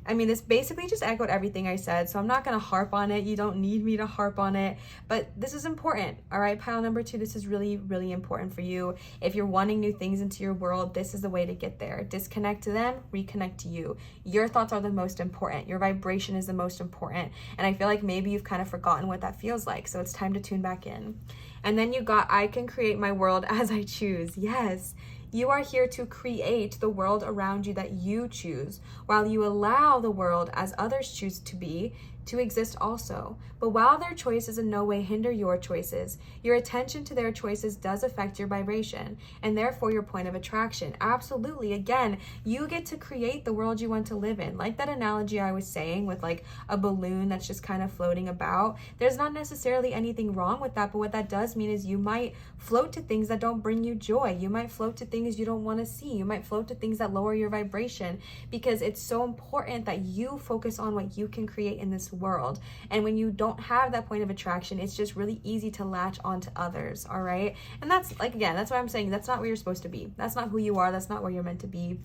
I mean, this basically just echoed everything I said, so I'm not going to harp on it. You don't need me to harp on it, but this is important, all right? Pile number 2, this is really, really important for you. If you're wanting new things into your world, this is the way to get there. Disconnect to them, reconnect to you. Your thoughts are the most important. Your vibration is the most important, and I feel like maybe you've kind of forgotten what that feels like, so it's time to tune back in. And then you got, I can create my world as I choose. Yes. You are here to create the world around you that you choose, while you allow the world as others choose to be, to exist also. But while their choices in no way hinder your choices, your attention to their choices does affect your vibration, and therefore your point of attraction. Absolutely. Again, you get to create the world you want to live in. Like that analogy I was saying with like a balloon that's just kind of floating about. There's not necessarily anything wrong with that, but what that does mean is you might float to things that don't bring you joy. You might float to things you don't want to see. You might float to things that lower your vibration, because it's so important that you focus on what you can create in this world. And when you don't have that point of attraction, it's just really easy to latch onto others, all right? And that's like, again, that's why I'm saying that's not where you're supposed to be. That's not who you are. That's not where you're meant to be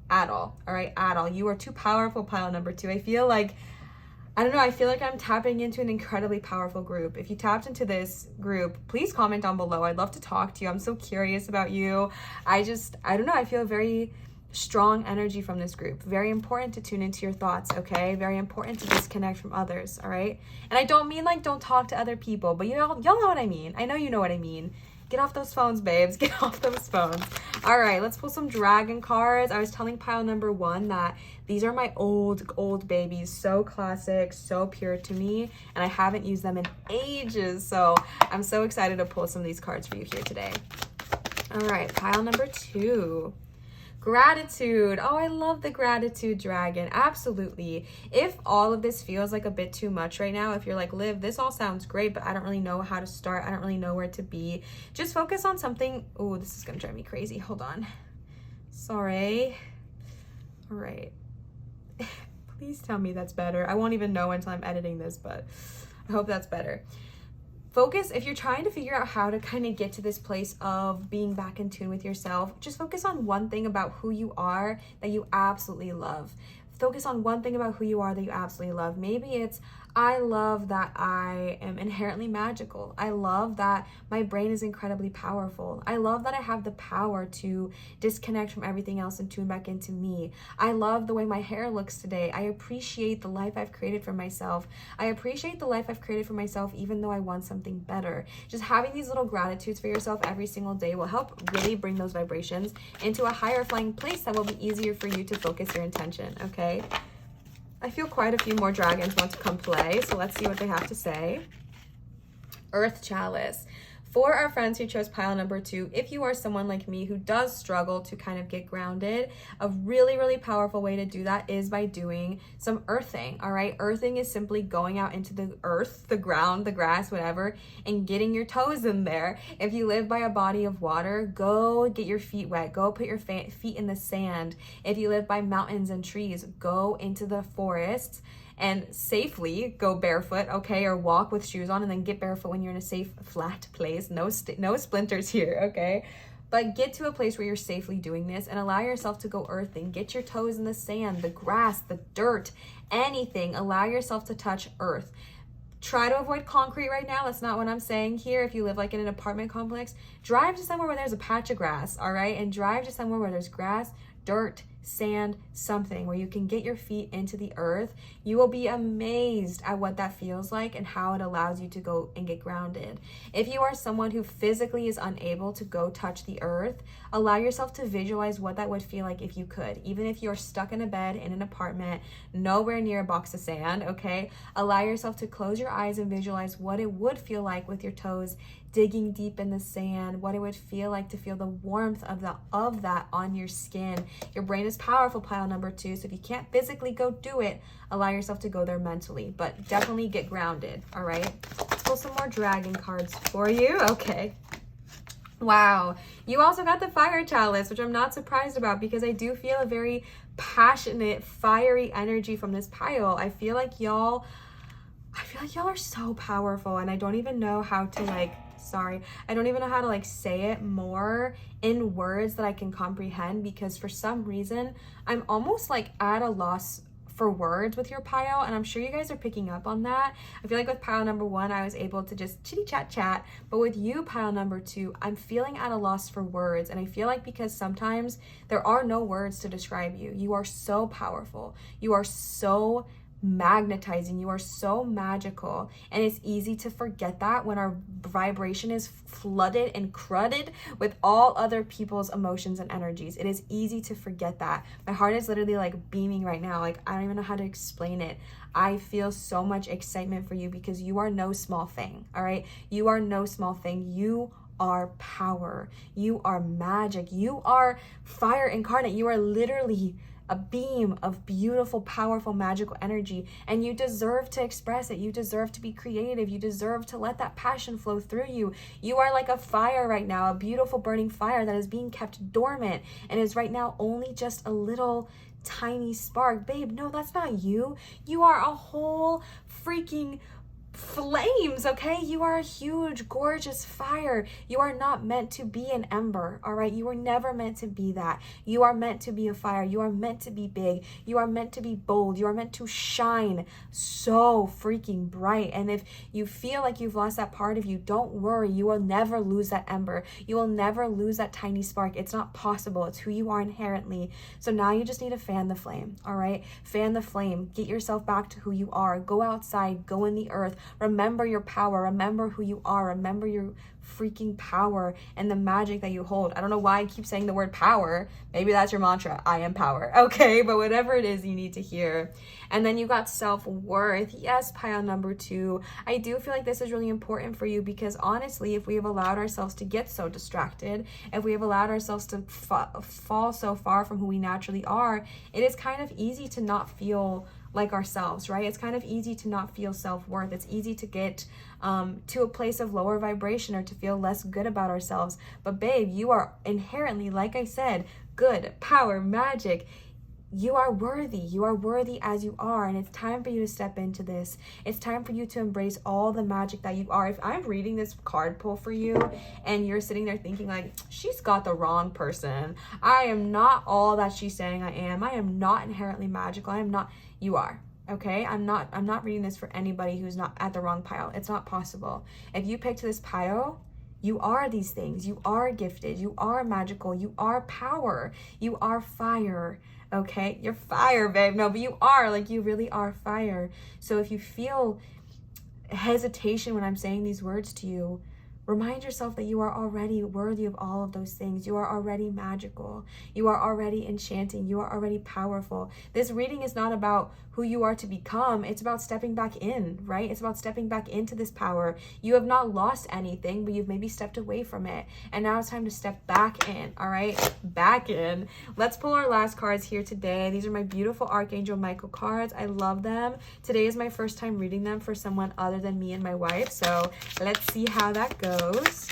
at all right? At all. You are too powerful, pile number 2. I feel like, I don't know, I feel like I'm tapping into an incredibly powerful group. If you tapped into this group, please comment down below. I'd love to talk to you. I'm so curious about you. I don't know, I feel very strong energy from this group. Very important to tune into your thoughts, okay? Very important to disconnect from others, all right? And I don't mean like don't talk to other people, but y'all know what I mean. I know you know what I mean. Get off those phones, babes. Get off those phones. All right, let's pull some dragon cards. I was telling pile number 1 that these are my old babies. So classic, so pure to me, and I haven't used them in ages. So I'm so excited to pull some of these cards for you here today. All right, pile number 2. Gratitude. Oh, I love the gratitude dragon. Absolutely. If all of this feels like a bit too much right now, if you're like, Liv, this all sounds great, but I don't really know how to start. I don't really know where to be. Just focus on something. Oh, this is going to drive me crazy. Hold on. Sorry. All right. Please tell me that's better. I won't even know until I'm editing this, but I hope that's better. Focus, if you're trying to figure out how to kind of get to this place of being back in tune with yourself, just focus on one thing about who you are that you absolutely love. Focus on one thing about who you are that you absolutely love. Maybe it's, I love that I am inherently magical. I love that my brain is incredibly powerful. I love that I have the power to disconnect from everything else and tune back into me. I love the way my hair looks today. I appreciate the life I've created for myself. I appreciate the life I've created for myself even though I want something better. Just having these little gratitudes for yourself every single day will help really bring those vibrations into a higher flying place that will be easier for you to focus your intention, okay? I feel quite a few more dragons want to come play, so let's see what they have to say. Earth Chalice. For our friends who chose pile number 2, if you are someone like me who does struggle to kind of get grounded, a really, really powerful way to do that is by doing some earthing, all right? Earthing is simply going out into the earth, the ground, the grass, whatever, and getting your toes in there. If you live by a body of water, go get your feet wet. Go put your feet in the sand. If you live by mountains and trees, go into the forests and safely go barefoot, okay, or walk with shoes on, and then get barefoot when you're in a safe, flat place. No splinters here, okay? But get to a place where you're safely doing this and allow yourself to go earthing. Get your toes in the sand, the grass, the dirt, anything. Allow yourself to touch earth. Try to avoid concrete right now. That's not what I'm saying here. If you live like in an apartment complex, drive to somewhere where there's a patch of grass, all right? And drive to somewhere where there's grass, dirt, sand, something where you can get your feet into the earth. You will be amazed at what that feels like and how it allows you to go and get grounded. If you are someone who physically is unable to go touch the earth, allow yourself to visualize what that would feel like if you could. Even if you're stuck in a bed in an apartment, nowhere near a box of sand, okay? Allow yourself to close your eyes and visualize what it would feel like with your toes digging deep in the sand, what it would feel like to feel the warmth of that on your skin. Your brain is powerful, pile number 2, so if you can't physically go do it, allow yourself to go there mentally, but definitely get grounded, all right? Let's pull some more dragon cards for you. Okay. Wow. You also got the fire chalice, which I'm not surprised about because I do feel a very passionate, fiery energy from this pile. I feel like y'all are so powerful, and I don't even know how to I don't even know how to say it more in words that I can comprehend, because for some reason I'm almost at a loss for words with your pile, and I'm sure you guys are picking up on that. I feel like with pile number 1 I was able to just chitty chat, but with you, pile number 2, I'm feeling at a loss for words. And I feel like because sometimes there are no words to describe you. You are so powerful, you are so magnetizing, you are so magical, and it's easy to forget that when our vibration is flooded and crudded with all other people's emotions and energies. It is easy to forget that. My heart is literally beaming right now. I don't even know how to explain it. I feel so much excitement for you because you are no small thing, all right? You are no small thing. You are power. You are magic. You are fire incarnate. You are literally a beam of beautiful, powerful, magical energy, and you deserve to express it. You deserve to be creative. You deserve to let that passion flow through you. You are like a fire right now, a beautiful burning fire that is being kept dormant and is right now only just a little tiny spark. Babe, no, that's not you. You are a whole freaking flames, okay? You are a huge, gorgeous fire. You are not meant to be an ember, all right? You were never meant to be that. You are meant to be a fire. You are meant to be big. You are meant to be bold. You are meant to shine so freaking bright. And if you feel like you've lost that part of you, don't worry. You will never lose that ember. You will never lose that tiny spark. It's not possible. It's who you are inherently. So now you just need to fan the flame, all right? Fan the flame. Get yourself back to who you are. Go outside. Go in the earth. Remember your power. Remember who you are. Remember your freaking power and the magic that you hold. I don't know why I keep saying the word power. Maybe that's your mantra. I am power. Okay, but whatever it is you need to hear. And then you got self-worth. Yes, pile number 2. I do feel like this is really important for you because honestly, if we have allowed ourselves to get so distracted, if we have allowed ourselves to fall so far from who we naturally are, it is kind of easy to not feel like ourselves, right? It's kind of easy to not feel self-worth. It's easy to get to a place of lower vibration or to feel less good about ourselves. But babe, you are inherently, like I said, good, power, magic. You are worthy. You are worthy as you are, and it's time for you to step into this. It's time for you to embrace all the magic that you are. If I'm reading this card pull for you and you're sitting there thinking she's got the wrong person, I am not all that she's saying I am not inherently magical. I am not. You are. Okay, I'm not reading this for anybody who's not at the wrong pile. It's not possible. If you picked this pile, you are these things. You are gifted. You are magical. You are power. You are fire. Okay, you're fire, babe. No, but you are, you really are fire. So if you feel hesitation when I'm saying these words to you, remind yourself that you are already worthy of all of those things. You are already magical. You are already enchanting. You are already powerful. This reading is not about who you are to become. It's about stepping back in, right? It's about stepping back into this power. You have not lost anything, but you've maybe stepped away from it. And now it's time to step back in, all right? Back in. Let's pull our last cards here today. These are my beautiful Archangel Michael cards. I love them. Today is my first time reading them for someone other than me and my wife. So let's see how that goes.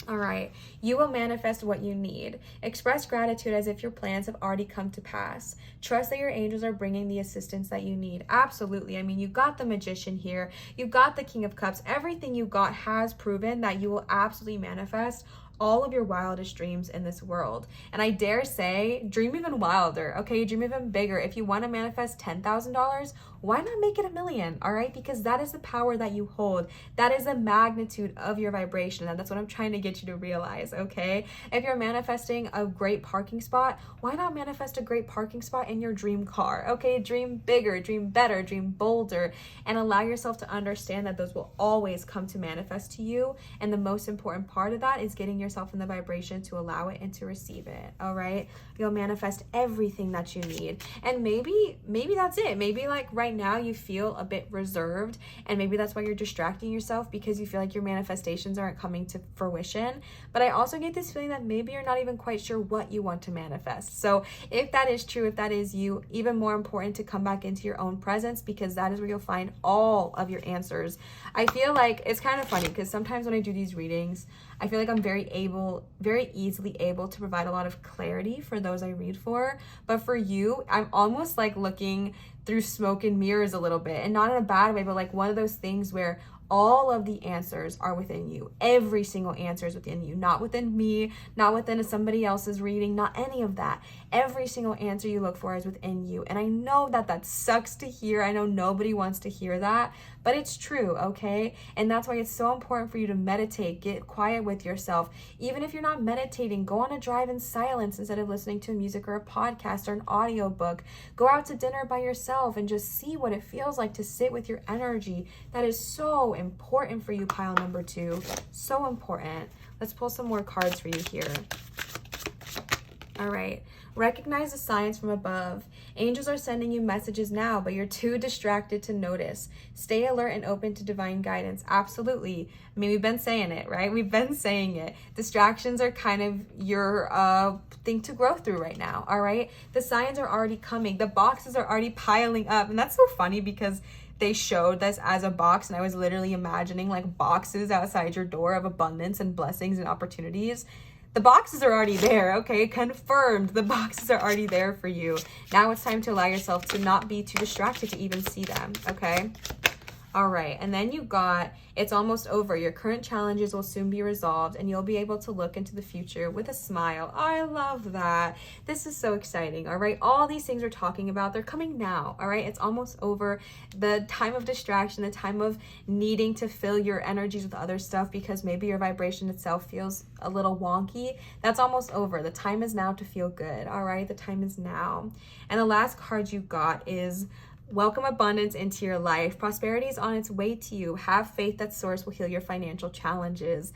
All right, you will manifest what you need. Express gratitude as if your plans have already come to pass. Trust that your angels are bringing the assistance that you need. Absolutely. I mean, you got the Magician here. You got the King of Cups. Everything you got has proven that you will absolutely manifest all of your wildest dreams in this world. And I dare say, dream even wilder, okay? Dream even bigger. If you want to manifest $10,000, why not make it $1 million, all right? Because that is the power that you hold. That is the magnitude of your vibration, and that's what I'm trying to get you to realize, guys, okay? If you're manifesting a great parking spot, why not manifest a great parking spot in your dream car, okay? Dream bigger, dream better, dream bolder, and allow yourself to understand that those will always come to manifest to you. And the most important part of that is getting yourself in the vibration to allow it and to receive it, all right? You'll manifest everything that you need. And maybe that's it. Maybe like right now you feel a bit reserved, and maybe that's why you're distracting yourself, because you feel like your manifestations aren't coming to fruition. But I also get this feeling that maybe you're not even quite sure what you want to manifest. So if that is true, if that is you, even more important to come back into your own presence, because that is where you'll find all of your answers. I feel like it's kind of funny because sometimes when I do these readings, I feel like I'm very easily able to provide a lot of clarity for those I read for. But for you, I'm almost like looking through smoke and mirrors a little bit, and not in a bad way, but like one of those things where all of the answers are within you. Every single answer is within you, not within me, not within somebody else's reading, not any of that. Every single answer you look for is within you. And I know that sucks to hear. I know nobody wants to hear that, but it's true, okay? And that's why it's so important for you to meditate, get quiet with yourself. Even if you're not meditating, go on a drive in silence instead of listening to music or a podcast or an audiobook. Go out to dinner by yourself and just see what it feels like to sit with your energy. That is so important for you, pile number 2. So important. Let's pull some more cards for you here. All right. Recognize the signs from above. Angels are sending you messages now, but you're too distracted to notice. Stay alert and open to divine guidance. Absolutely. I mean, we've been saying it, right? We've been saying it. Distractions are kind of your thing to grow through right now, all right? The signs are already coming. The boxes are already piling up. And that's so funny because they showed this as a box, and I was literally imagining like boxes outside your door of abundance and blessings and opportunities. The boxes are already there, okay? Confirmed. The boxes are already there for you. Now it's time to allow yourself to not be too distracted to even see them, okay? All right, and then you got, it's almost over. Your current challenges will soon be resolved, and you'll be able to look into the future with a smile. I love that. This is so exciting, all right? All these things we're talking about, they're coming now, all right? It's almost over. The time of distraction, the time of needing to fill your energies with other stuff because maybe your vibration itself feels a little wonky, that's almost over. The time is now to feel good, all right? The time is now. And the last card you got is welcome abundance into your life. Prosperity is on its way to you. Have faith that source will heal your financial challenges.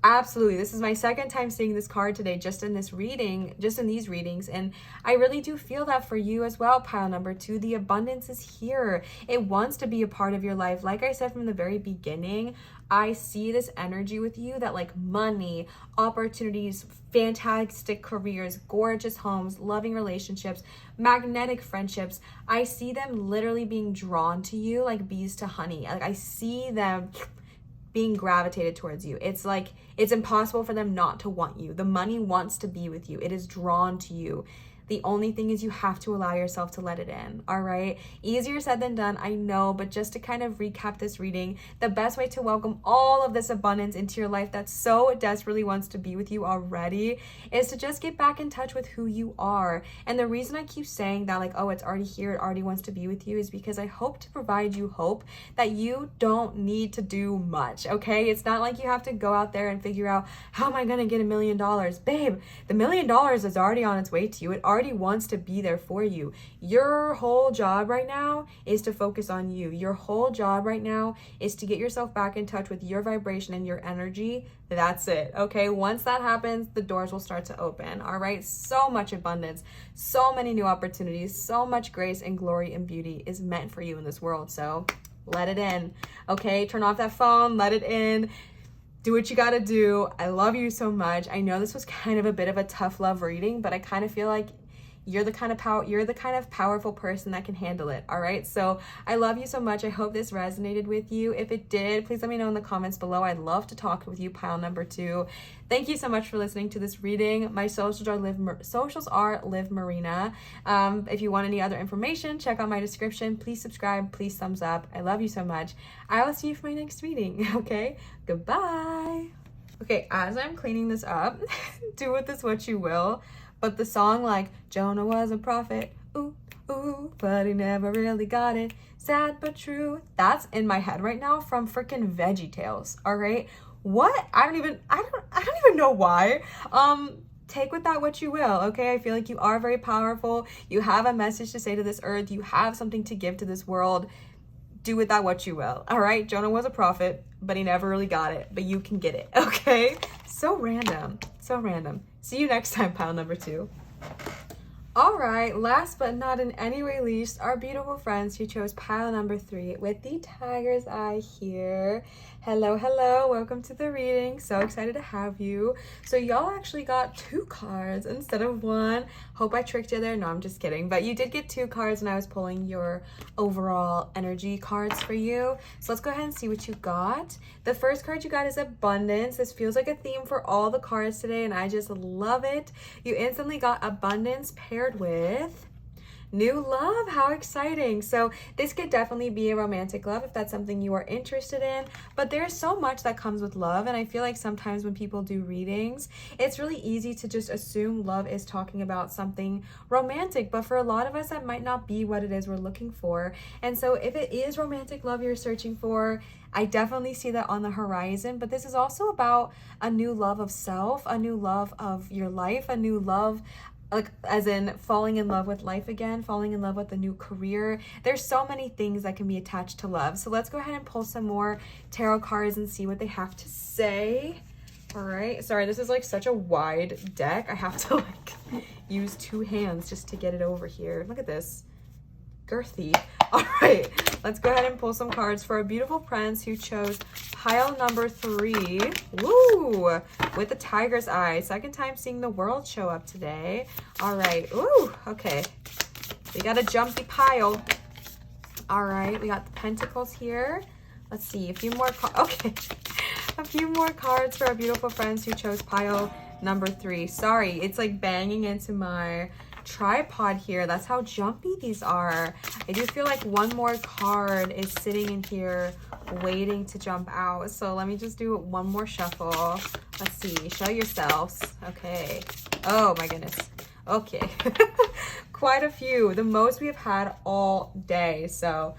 Absolutely. This is my second time seeing this card today, just in these readings. And I really do feel that for you as well, pile number 2. The abundance is here. It wants to be a part of your life. Like I said from the very beginning, I see this energy with you that like money, opportunities, fantastic careers, gorgeous homes, loving relationships, magnetic friendships. I see them literally being drawn to you like bees to honey. Like I see them being gravitated towards you. It's like, it's impossible for them not to want you. The money wants to be with you. It is drawn to you. The only thing is you have to allow yourself to let it in, all right? Easier said than done, I know, but just to kind of recap this reading, the best way to welcome all of this abundance into your life that so desperately wants to be with you already is to just get back in touch with who you are. And the reason I keep saying that, like, oh, it's already here, it already wants to be with you, is because I hope to provide you hope that you don't need to do much, okay? It's not like you have to go out there and figure out, how am I gonna get $1 million? Babe, the $1 million is already on its way to you. It already wants to be there for you. Your whole job right now is to focus on you. Your whole job right now is to get yourself back in touch with your vibration and your energy. That's it, okay? Once that happens, the doors will start to open, all right? So much abundance, so many new opportunities, so much grace and glory and beauty is meant for you in this world. So let it in, okay? Turn off that phone, let it in. Do what you gotta do. I love you so much. I know this was kind of a bit of a tough love reading, but I kind of feel like you're the kind of powerful person that can handle it, all right? So I love you so much. I hope this resonated with you. If it did, please let me know in the comments below. I'd love to talk with you, pile number 2. Thank you so much for listening to this reading. My socials are Liv Marina. If you want any other information, check out my description. Please subscribe, please thumbs up. I love you so much. I will see you for my next reading, okay? Goodbye. Okay, as I'm cleaning this up, do with this what you will. But the song like, Jonah was a prophet, ooh, ooh, but he never really got it, sad but true, that's in my head right now from freaking VeggieTales, all right? What? I don't even know why. Take with that what you will, okay? I feel like you are very powerful. You have a message to say to this earth. You have something to give to this world. Do with that what you will, all right? Jonah was a prophet, but he never really got it, but you can get it, okay? So random, so random. See you next time, pile number 2. All right, last but not in any way least, our beautiful friends who chose pile number 3 with the tiger's eye here. Hello, hello, welcome to the reading. So excited to have you. So y'all actually got 2 cards instead of 1. Hope I tricked you there. No, I'm just kidding. But you did get 2 cards and I was pulling your overall energy cards for you. So let's go ahead and see what you got. The first card you got is abundance. This feels like a theme for all the cards today and I just love it. You instantly got abundance paired with new love. How exciting. So this could definitely be a romantic love if that's something you are interested in, but there's so much that comes with love, and I feel like sometimes when people do readings, it's really easy to just assume love is talking about something romantic, but for a lot of us that might not be what it is we're looking for. And so if it is romantic love you're searching for, I definitely see that on the horizon, but this is also about a new love of self, a new love of your life, a new love, like as in falling in love with life again, falling in love with a new career. There's so many things that can be attached to love. So let's go ahead and pull some more tarot cards and see what they have to say. All right, sorry, this is like such a wide deck. I have to like use 2 hands just to get it over here. Look at this, girthy. All right, let's go ahead and pull some cards for a beautiful prince who chose pile number 3. Woo! With the tiger's eye. Second time seeing the world show up today. All right. Ooh, okay. We got a jumpy pile. All right, we got the pentacles here. Let's see, a few more okay. A few more cards for our beautiful friends who chose pile number 3. Sorry, it's like banging into my tripod here. That's how jumpy these are. I do feel like one more card is sitting in here waiting to jump out. So let me just do one more shuffle. Let's see. Show yourselves. Okay. Oh my goodness. Okay. Quite a few. The most we've had all day. So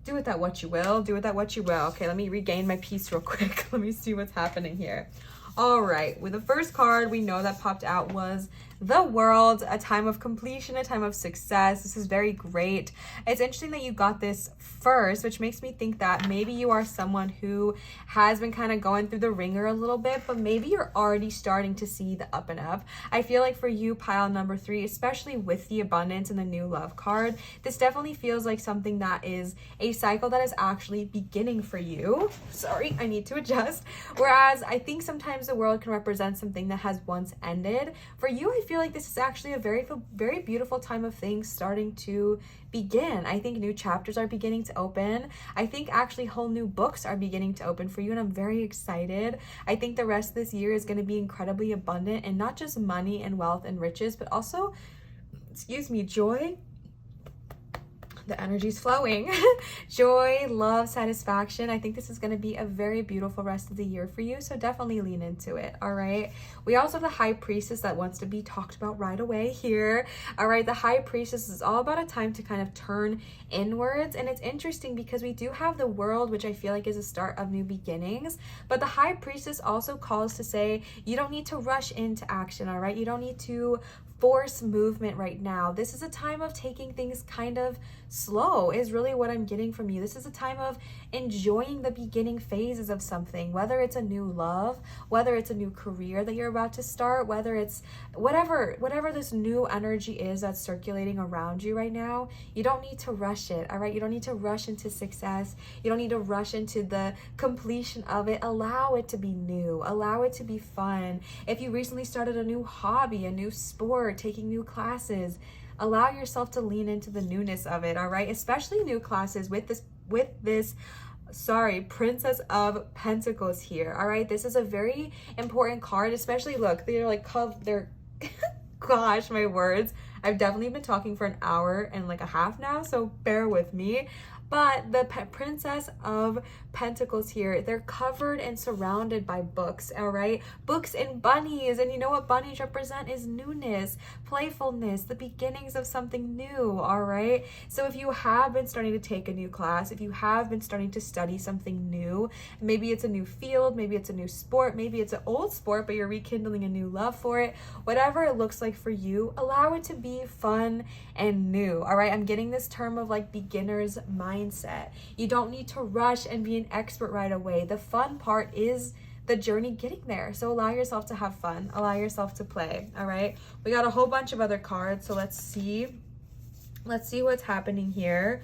do with that what you will. Do with that what you will. Okay, let me regain my peace real quick. Let me see what's happening here. All right, with the first card we know that popped out was the world, a time of completion, a time of success. This is very great. It's interesting that you got this first, which makes me think that maybe you are someone who has been kind of going through the ringer a little bit, but maybe you're already starting to see the up and up. I feel like for you, pile number 3, especially with the abundance and the new love card, this definitely feels like something that is a cycle that is actually beginning for you. Sorry, I need to adjust. Whereas I think sometimes the world can represent something that has once ended. For you, I feel like this is actually a very beautiful time of things starting to begin. I think new chapters are beginning to open. I think actually whole new books are beginning to open for you, and I'm very excited. I think the rest of this year is going to be incredibly abundant, and not just money and wealth and riches, but also, excuse me, joy. The energy's flowing. Joy, love, satisfaction. I think this is going to be a very beautiful rest of the year for you, so definitely lean into it. All right, we also have the high priestess that wants to be talked about right away here. All right, the high priestess is all about a time to kind of turn inwards, and it's interesting because we do have the world, which I feel like is a start of new beginnings, but the high priestess also calls to say you don't need to rush into action. All right, you don't need to force movement right now. This is a time of taking things kind of slow, is really what I'm getting from you. This is a time of enjoying the beginning phases of something, whether it's a new love, whether it's a new career that you're about to start, whether it's whatever this new energy is that's circulating around you right now. You don't need to rush it. All right, you don't need to rush into success. You don't need to rush into the completion of it. Allow it to be new. Allow it to be fun. If you recently started a new hobby, a new sport, taking new classes, allow yourself to lean into the newness of it. All right, especially new classes with this Princess of Pentacles here. All right, this is a very important card, especially look, they're gosh, my words, I've definitely been talking for an hour and like a half now, so bear with me. But the Princess of Pentacles here, they're covered and surrounded by books, all right? Books and bunnies. And you know what bunnies represent is newness, playfulness, the beginnings of something new, all right? So if you have been starting to take a new class, if you have been starting to study something new, maybe it's a new field, maybe it's a new sport, maybe it's an old sport, but you're rekindling a new love for it, whatever it looks like for you, allow it to be fun and new, all right? I'm getting this term of like beginner's mindset. You don't need to rush and be an expert right away. The fun part is the journey getting there. So allow yourself to have fun, allow yourself to play, all right? We got a whole bunch of other cards, so let's see what's happening here.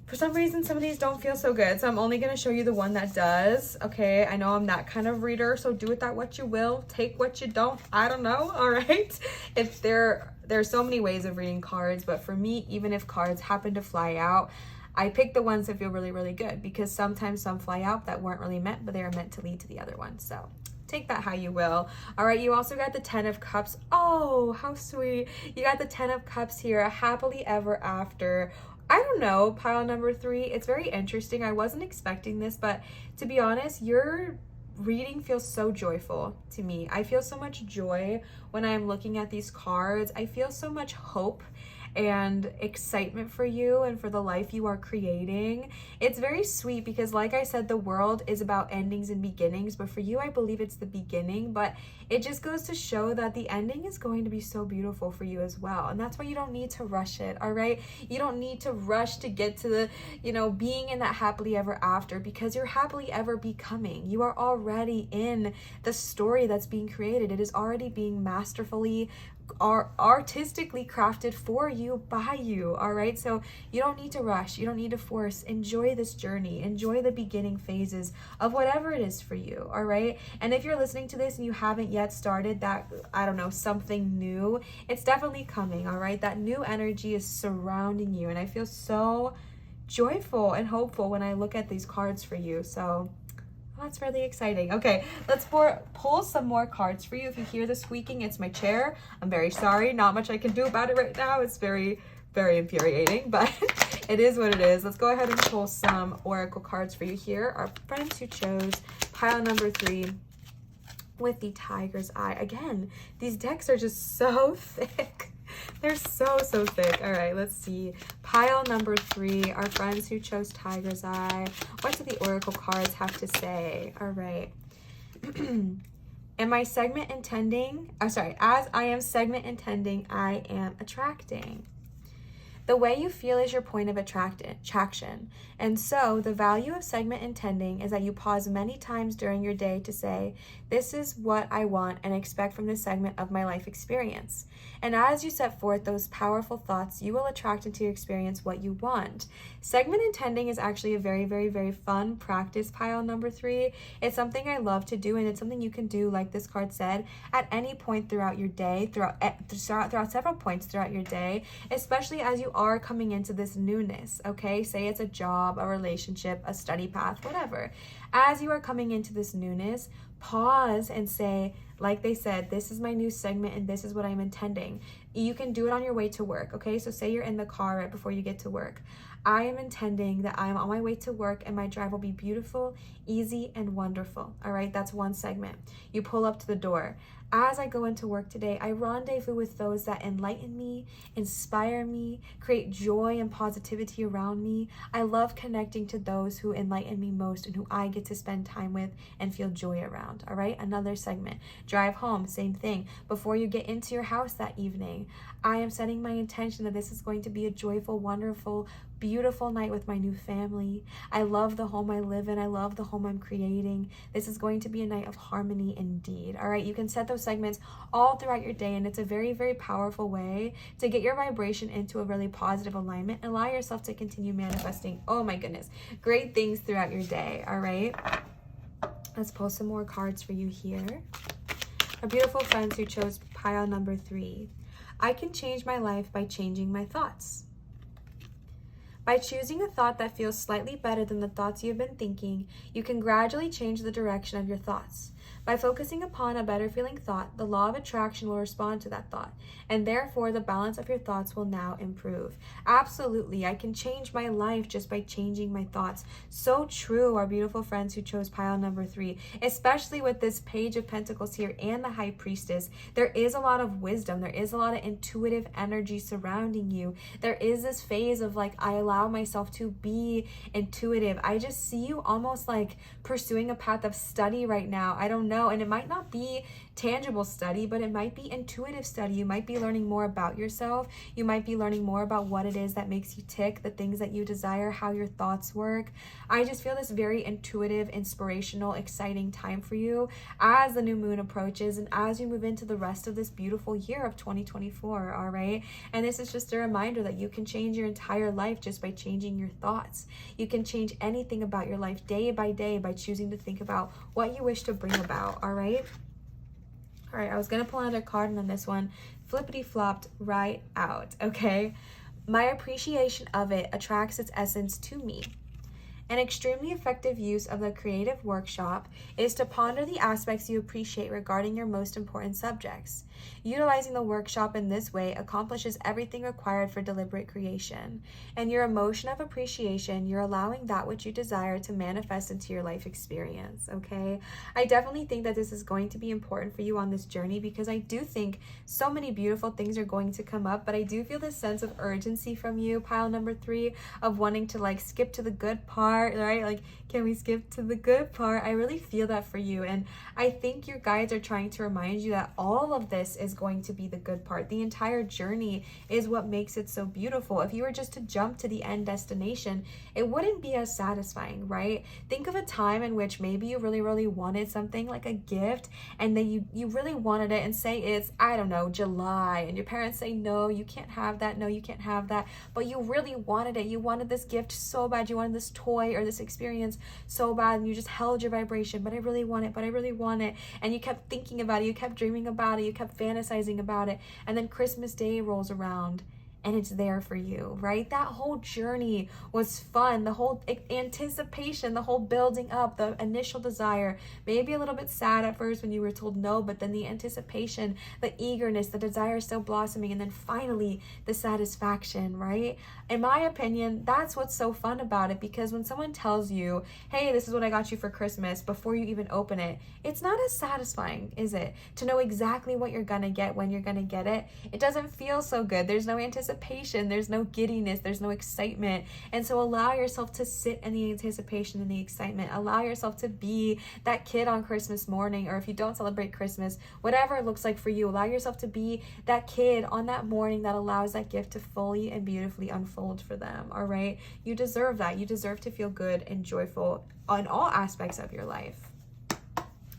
For some reason, some of these don't feel so good, so I'm only going to show you the one that does, okay? I know I'm that kind of reader, so do with that what you will. Take what you don't. I don't know, all right? If there's so many ways of reading cards, but for me, even if cards happen to fly out, I pick the ones that feel really, really good, because sometimes some fly out that weren't really meant, but they are meant to lead to the other one, so take that how you will. All right, you also got the 10 of Cups. Oh, how sweet. You got the 10 of Cups here, a happily ever after. I don't know, pile number 3. It's very interesting. I wasn't expecting this, but to be honest, your reading feels so joyful to me. I feel so much joy when I'm looking at these cards. I feel so much hope and excitement for you and for the life you are creating. It's very sweet because, like I said, the world is about endings and beginnings, but for you, I believe it's the beginning, but it just goes to show that the ending is going to be so beautiful for you as well. And that's why you don't need to rush it, all right? You don't need to rush to get to the, being in that happily ever after, because you're happily ever becoming. You are already in the story that's being created. It is already being masterfully are artistically crafted for you, by you, all right? So you don't need to rush, you don't need to force. Enjoy this journey, enjoy the beginning phases of whatever it is for you, all right? And if you're listening to this and you haven't yet started that, I don't know, something new, it's definitely coming, all right? That new energy is surrounding you, and I feel so joyful and hopeful when I look at these cards for you. So that's really exciting. Okay, let's pull some more cards for you. If you hear the squeaking, it's my chair. I'm very sorry. Not much I can do about it right now. It's very, very infuriating, but it is what it is. Let's go ahead and pull some oracle cards for you here. Our friends who chose pile number 3 with the Tiger's Eye. Again, these decks are just so thick. They're so thick. All right, let's see. Pile number 3, our friends who chose Tiger's Eye. What do the oracle cards have to say? All right. As I am segment intending, I am attracting. The way you feel is your point of attraction. And so the value of segment intending is that you pause many times during your day to say, this is what I want and expect from this segment of my life experience. And as you set forth those powerful thoughts, you will attract into your experience what you want. Segment intending is actually a very, very, very fun practice, pile number 3. It's something I love to do, and it's something you can do, like this card said, at any point throughout your day, throughout several points throughout your day, especially as you are coming into this newness, okay? Say it's a job, a relationship, a study path, whatever. As you are coming into this newness, pause and say, like they said, this is my new segment and this is what I'm intending. You can do it on your way to work, okay? So say you're in the car right before you get to work. I am intending that I am on my way to work and my drive will be beautiful, easy, and wonderful, all right? That's one segment. You pull up to the door. As I go into work today, I rendezvous with those that enlighten me, inspire me, create joy and positivity around me. I love connecting to those who enlighten me most and who I get to spend time with and feel joy around, all right? Another segment. Drive home, same thing. Before you get into your house that evening, I am setting my intention that this is going to be a joyful, wonderful, beautiful night with my new family. I love the home I live in. I love the home I'm creating. This is going to be a night of harmony indeed. All right, you can set those segments all throughout your day, and it's a very, very powerful way to get your vibration into a really positive alignment and allow yourself to continue manifesting, oh my goodness, great things throughout your day. All right, let's pull some more cards for you here. Our beautiful friends who chose pile number 3. I can change my life by changing my thoughts. By choosing a thought that feels slightly better than the thoughts you have been thinking, you can gradually change the direction of your thoughts. By focusing upon a better feeling thought, the law of attraction will respond to that thought, and therefore the balance of your thoughts will now improve. Absolutely, I can change my life just by changing my thoughts. So true, our beautiful friends who chose pile number 3, especially with this Page of Pentacles here and the High Priestess. There is a lot of wisdom, there is a lot of intuitive energy surrounding you. There is this phase of like, I allow myself to be intuitive. I just see you almost like pursuing a path of study right now. I don't know, and it might not be tangible study, but it might be intuitive study. You might be learning more about yourself. You might be learning more about what it is that makes you tick, the things that you desire, how your thoughts work. I just feel this very intuitive, inspirational, exciting time for you as the new moon approaches and as you move into the rest of this beautiful year of 2024, all right? And this is just a reminder that you can change your entire life just by changing your thoughts. You can change anything about your life day by day by choosing to think about what you wish to bring about, all right? All right, I was going to pull another card, and then this one flippity flopped right out, okay? My appreciation of it attracts its essence to me. An extremely effective use of the creative workshop is to ponder the aspects you appreciate regarding your most important subjects. Utilizing the workshop in this way accomplishes everything required for deliberate creation. In your emotion of appreciation, you're allowing that which you desire to manifest into your life experience, okay? I definitely think that this is going to be important for you on this journey because I do think so many beautiful things are going to come up, but I do feel this sense of urgency from you, pile number 3, of wanting to like skip to the good part, right? Like, can we skip to the good part? I really feel that for you, and I think your guides are trying to remind you that all of this is going to be the good part. The entire journey is what makes it so beautiful. If you were just to jump to the end destination, it wouldn't be as satisfying, right? Think of a time in which maybe you really, really wanted something like a gift, and then you really wanted it, and say it's, I don't know, July, and your parents say, no, you can't have that, no, you can't have that, but you really wanted it. You wanted this gift so bad, you wanted this toy or this experience so bad, and you just held your vibration, but I really want it, but I really want it, and you kept thinking about it, you kept dreaming about it, you kept fantasizing about it, and then Christmas Day rolls around and it's there for you, right? That whole journey was fun. The whole anticipation, the whole building up, the initial desire, maybe a little bit sad at first when you were told no, but then the anticipation, the eagerness, the desire still blossoming, and then finally the satisfaction, right? In my opinion, that's what's so fun about it, because when someone tells you, hey, this is what I got you for Christmas, before you even open it, it's not as satisfying, is it? To know exactly what you're gonna get when you're gonna get it. It doesn't feel so good. There's no anticipation, there's no giddiness, there's no excitement. And so allow yourself to sit in the anticipation and the excitement. Allow yourself to be that kid on Christmas morning, or if you don't celebrate Christmas, whatever it looks like for you, allow yourself to be that kid on that morning that allows that gift to fully and beautifully unfold for them, all right? You deserve that. You deserve to feel good and joyful on all aspects of your life.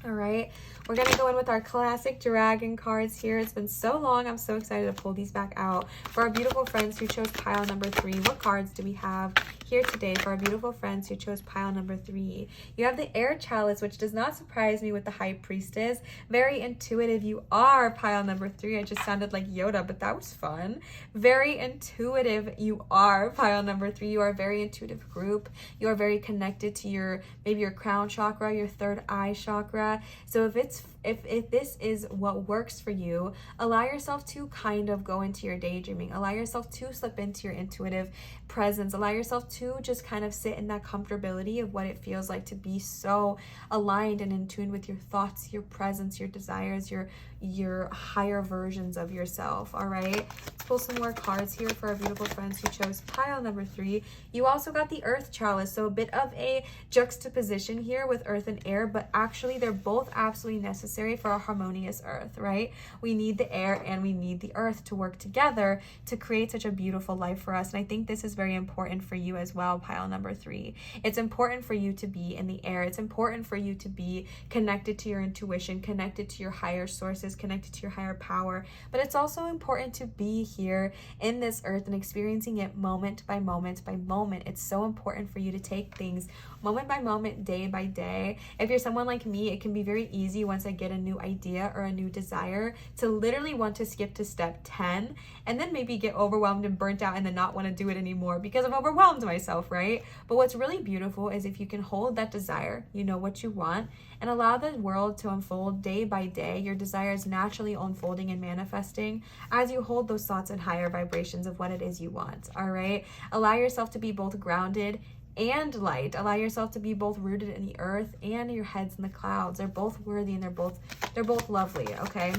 All right, we're going to go in with our classic dragon cards here. It's been so long. I'm so excited to pull these back out. For our beautiful friends who chose pile number 3, what cards do we have here today for our beautiful friends who chose pile number 3? You have the Air Chalice, which does not surprise me with the High Priestess. Very intuitive you are, pile number 3. I just sounded like Yoda, but that was fun. Very intuitive you are, pile number 3. You are a very intuitive group. You are very connected to your, maybe your crown chakra, your third eye chakra. So if this is what works for you, allow yourself to kind of go into your daydreaming. Allow yourself to slip into your intuitive presence. Allow yourself to just kind of sit in that comfortability of what it feels like to be so aligned and in tune with your thoughts, your presence, your desires, your higher versions of yourself. All right, let's pull some more cards here for our beautiful friends who chose pile number 3. You also got the Earth Chalice, so a bit of a juxtaposition here with earth and air, but actually they're both absolutely necessary for a harmonious earth, right? We need the air and we need the earth to work together to create such a beautiful life for us. And I think this is very important for you as well, pile number 3. It's important for you to be in the air. It's important for you to be connected to your intuition, connected to your higher sources, connected to your higher power. But it's also important to be here in this earth and experiencing it moment by moment by moment. It's so important for you to take things moment by moment, day by day. If you're someone like me, it can be very easy when once I get a new idea or a new desire to literally want to skip to step 10 and then maybe get overwhelmed and burnt out and then not want to do it anymore because I've overwhelmed myself, right? But what's really beautiful is if you can hold that desire, you know what you want, and allow the world to unfold day by day, your desires naturally unfolding and manifesting as you hold those thoughts in higher vibrations of what it is you want, all right? Allow yourself to be both grounded and light. Allow yourself to be both rooted in the earth and your head's in the clouds. They're both worthy and they're both lovely, okay?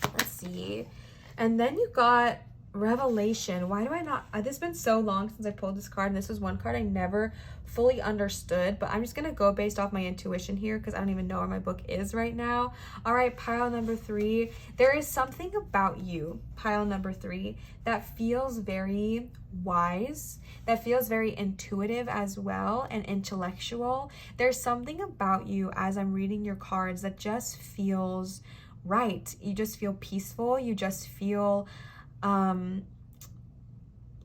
Let's see. And then you got Revelation. Why do I not, this has been so long since I pulled this card, and this was one card I never fully understood, but I'm just gonna go based off my intuition here because I don't even know where my book is right now. All right, pile number 3. There is something about you, pile number 3, that feels very wise, that feels very intuitive as well, and intellectual. There's something about you as I'm reading your cards that just feels right. You just feel peaceful. You just feel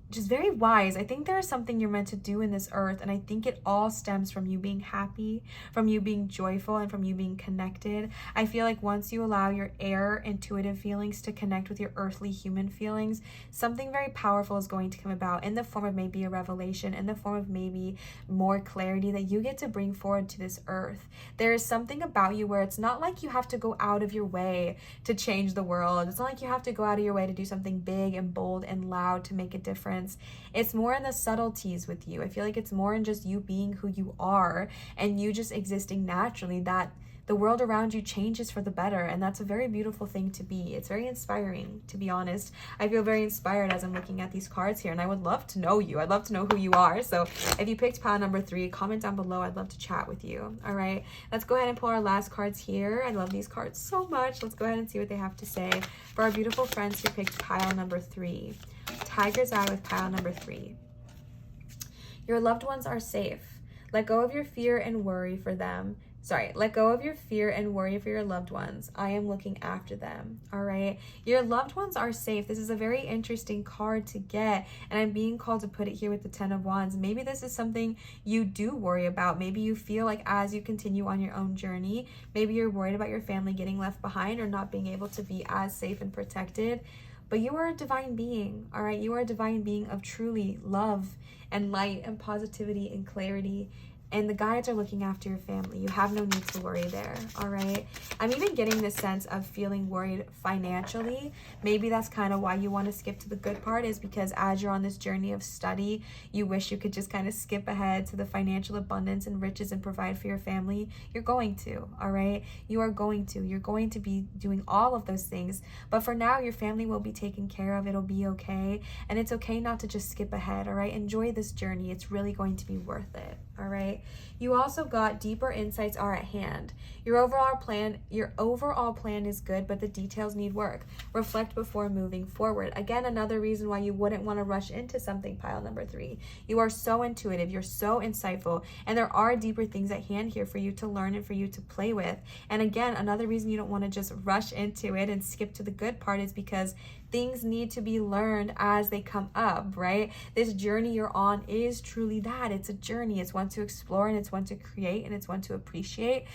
just very wise. I think there is something you're meant to do in this earth, and I think it all stems from you being happy, from you being joyful, and from you being connected. I feel like once you allow your air intuitive feelings to connect with your earthly human feelings, something very powerful is going to come about in the form of maybe a revelation, in the form of maybe more clarity that you get to bring forward to this earth. There is something about you where it's not like you have to go out of your way to change the world. It's not like you have to go out of your way to do something big and bold and loud to make a difference. It's more in the subtleties with you. I feel like it's more in just you being who you are and you just existing naturally that the world around you changes for the better, and that's a very beautiful thing to be. It's very inspiring, to be honest. I feel very inspired as I'm looking at these cards here, and I would love to know you. I'd love to know who you are. So if you picked pile number 3, comment down below. I'd love to chat with you. All right, let's go ahead and pull our last cards here. I love these cards so much. Let's go ahead and see what they have to say for our beautiful friends who picked pile number 3. Tiger's Eye with pile number 3. Your loved ones are safe. Let go of your fear and worry for them. Let go of your fear and worry for your loved ones. I am looking after them. All right. Your loved ones are safe. This is a very interesting card to get, and I'm being called to put it here with the 10 of Wands. Maybe this is something you do worry about. Maybe you feel like as you continue on your own journey, maybe you're worried about your family getting left behind or not being able to be as safe and protected. But you are a divine being, all right? You are a divine being of truly love and light and positivity and clarity. And the guides are looking after your family. You have no need to worry there, all right? I'm even getting this sense of feeling worried financially. Maybe that's kind of why you want to skip to the good part, is because as you're on this journey of study, you wish you could just kind of skip ahead to the financial abundance and riches and provide for your family. You're going to, all right? You are going to. You're going to be doing all of those things. But for now, your family will be taken care of. It'll be okay. And it's okay not to just skip ahead, all right? Enjoy this journey. It's really going to be worth it, all right? You also got deeper insights are at hand. Your overall plan is good, but the details need work. Reflect before moving forward. Again, another reason why you wouldn't want to rush into something, pile number 3. You are so intuitive, you're so insightful, and there are deeper things at hand here for you to learn and for you to play with. And again, another reason you don't want to just rush into it and skip to the good part is because things need to be learned as they come up, right? This journey you're on is truly that. It's a journey. It's one to explore, and it's one to create, and it's one to appreciate.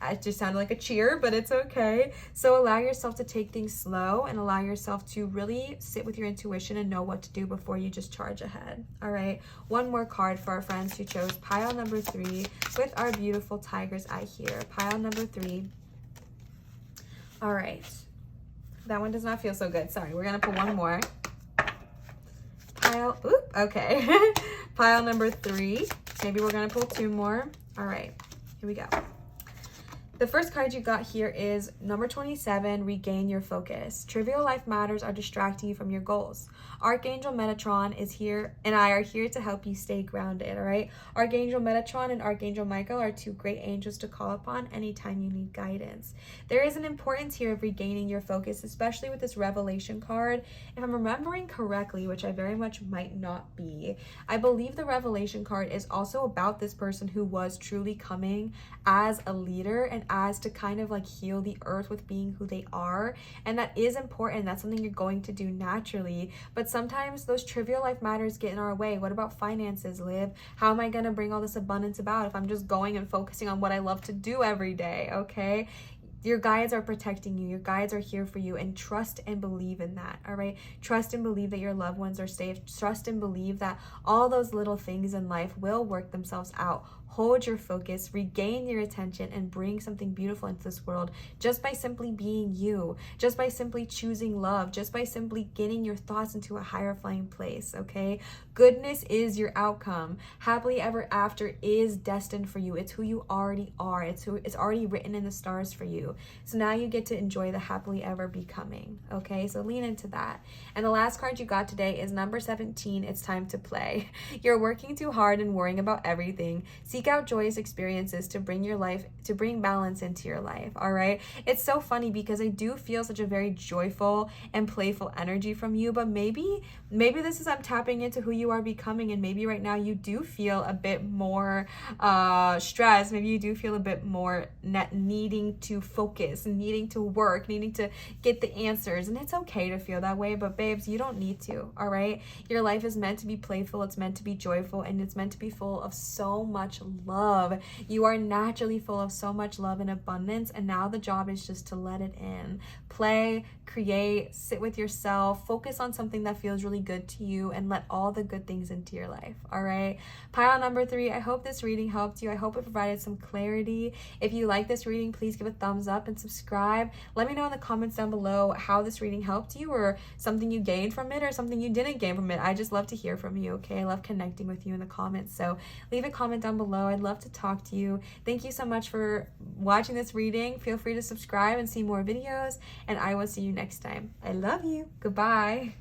It just sounded like a cheer, but it's okay. So allow yourself to take things slow and allow yourself to really sit with your intuition and know what to do before you just charge ahead. All right, one more card for our friends who chose pile number 3 with our beautiful tiger's eye here. Pile number 3. All right. That one does not feel so good. Sorry, we're going to pull one more. Okay. Pile number 3. Maybe we're going to pull 2 more. All right, here we go. The first card you got here is number 27, regain your focus. Trivial life matters are distracting you from your goals. Archangel Metatron is here, and I are here to help you stay grounded, all right? Archangel Metatron and Archangel Michael are 2 great angels to call upon anytime you need guidance. There is an importance here of regaining your focus, especially with this Revelation card. If I'm remembering correctly, which I very much might not be, I believe the Revelation card is also about this person who was truly coming as a leader and as to kind of like heal the earth with being who they are. And that is important. That's something you're going to do naturally. But sometimes those trivial life matters get in our way. What about finances, Liv? How am I going to bring all this abundance about if I'm just going and focusing on what I love to do every day? Okay. Your guides are protecting you. Your guides are here for you, and trust and believe in that, all right? Trust and believe that your loved ones are safe. Trust and believe that all those little things in life will work themselves out. Hold your focus, regain your attention, and bring something beautiful into this world just by simply being you, just by simply choosing love, just by simply getting your thoughts into a higher flying place, okay? Goodness is your outcome. Happily ever after is destined for you. It's who you already are. It's already written in the stars for you. So now you get to enjoy the happily ever becoming, okay? So lean into that. And the last card you got today is number 17. It's time to play. You're working too hard and worrying about everything. Seek out joyous experiences to bring balance into your life, all right? It's so funny because I do feel such a very joyful and playful energy from you, but maybe this is I'm tapping into who you are becoming, and maybe right now you do feel a bit more stressed. Maybe you do feel a bit more needing to focus, needing to work, needing to get the answers, and it's okay to feel that way, but babes, you don't need to, all right? Your life is meant to be playful, it's meant to be joyful, and it's meant to be full of so much love. You are naturally full of so much love and abundance, and now the job is just to let it in. Play, create, sit with yourself, focus on something that feels really good to you, and let all the good things into your life, all right? Pile number 3, I hope this reading helped you. I hope it provided some clarity. If you like this reading, please give a thumbs up and subscribe. Let me know in the comments down below how this reading helped you, or something you gained from it, or something you didn't gain from it. I just love to hear from you, okay? I love connecting with you in the comments, so leave a comment down below. I'd love to talk to you. Thank you so much for watching this reading. Feel free to subscribe and see more videos, and I will see you next time. I love you. Goodbye.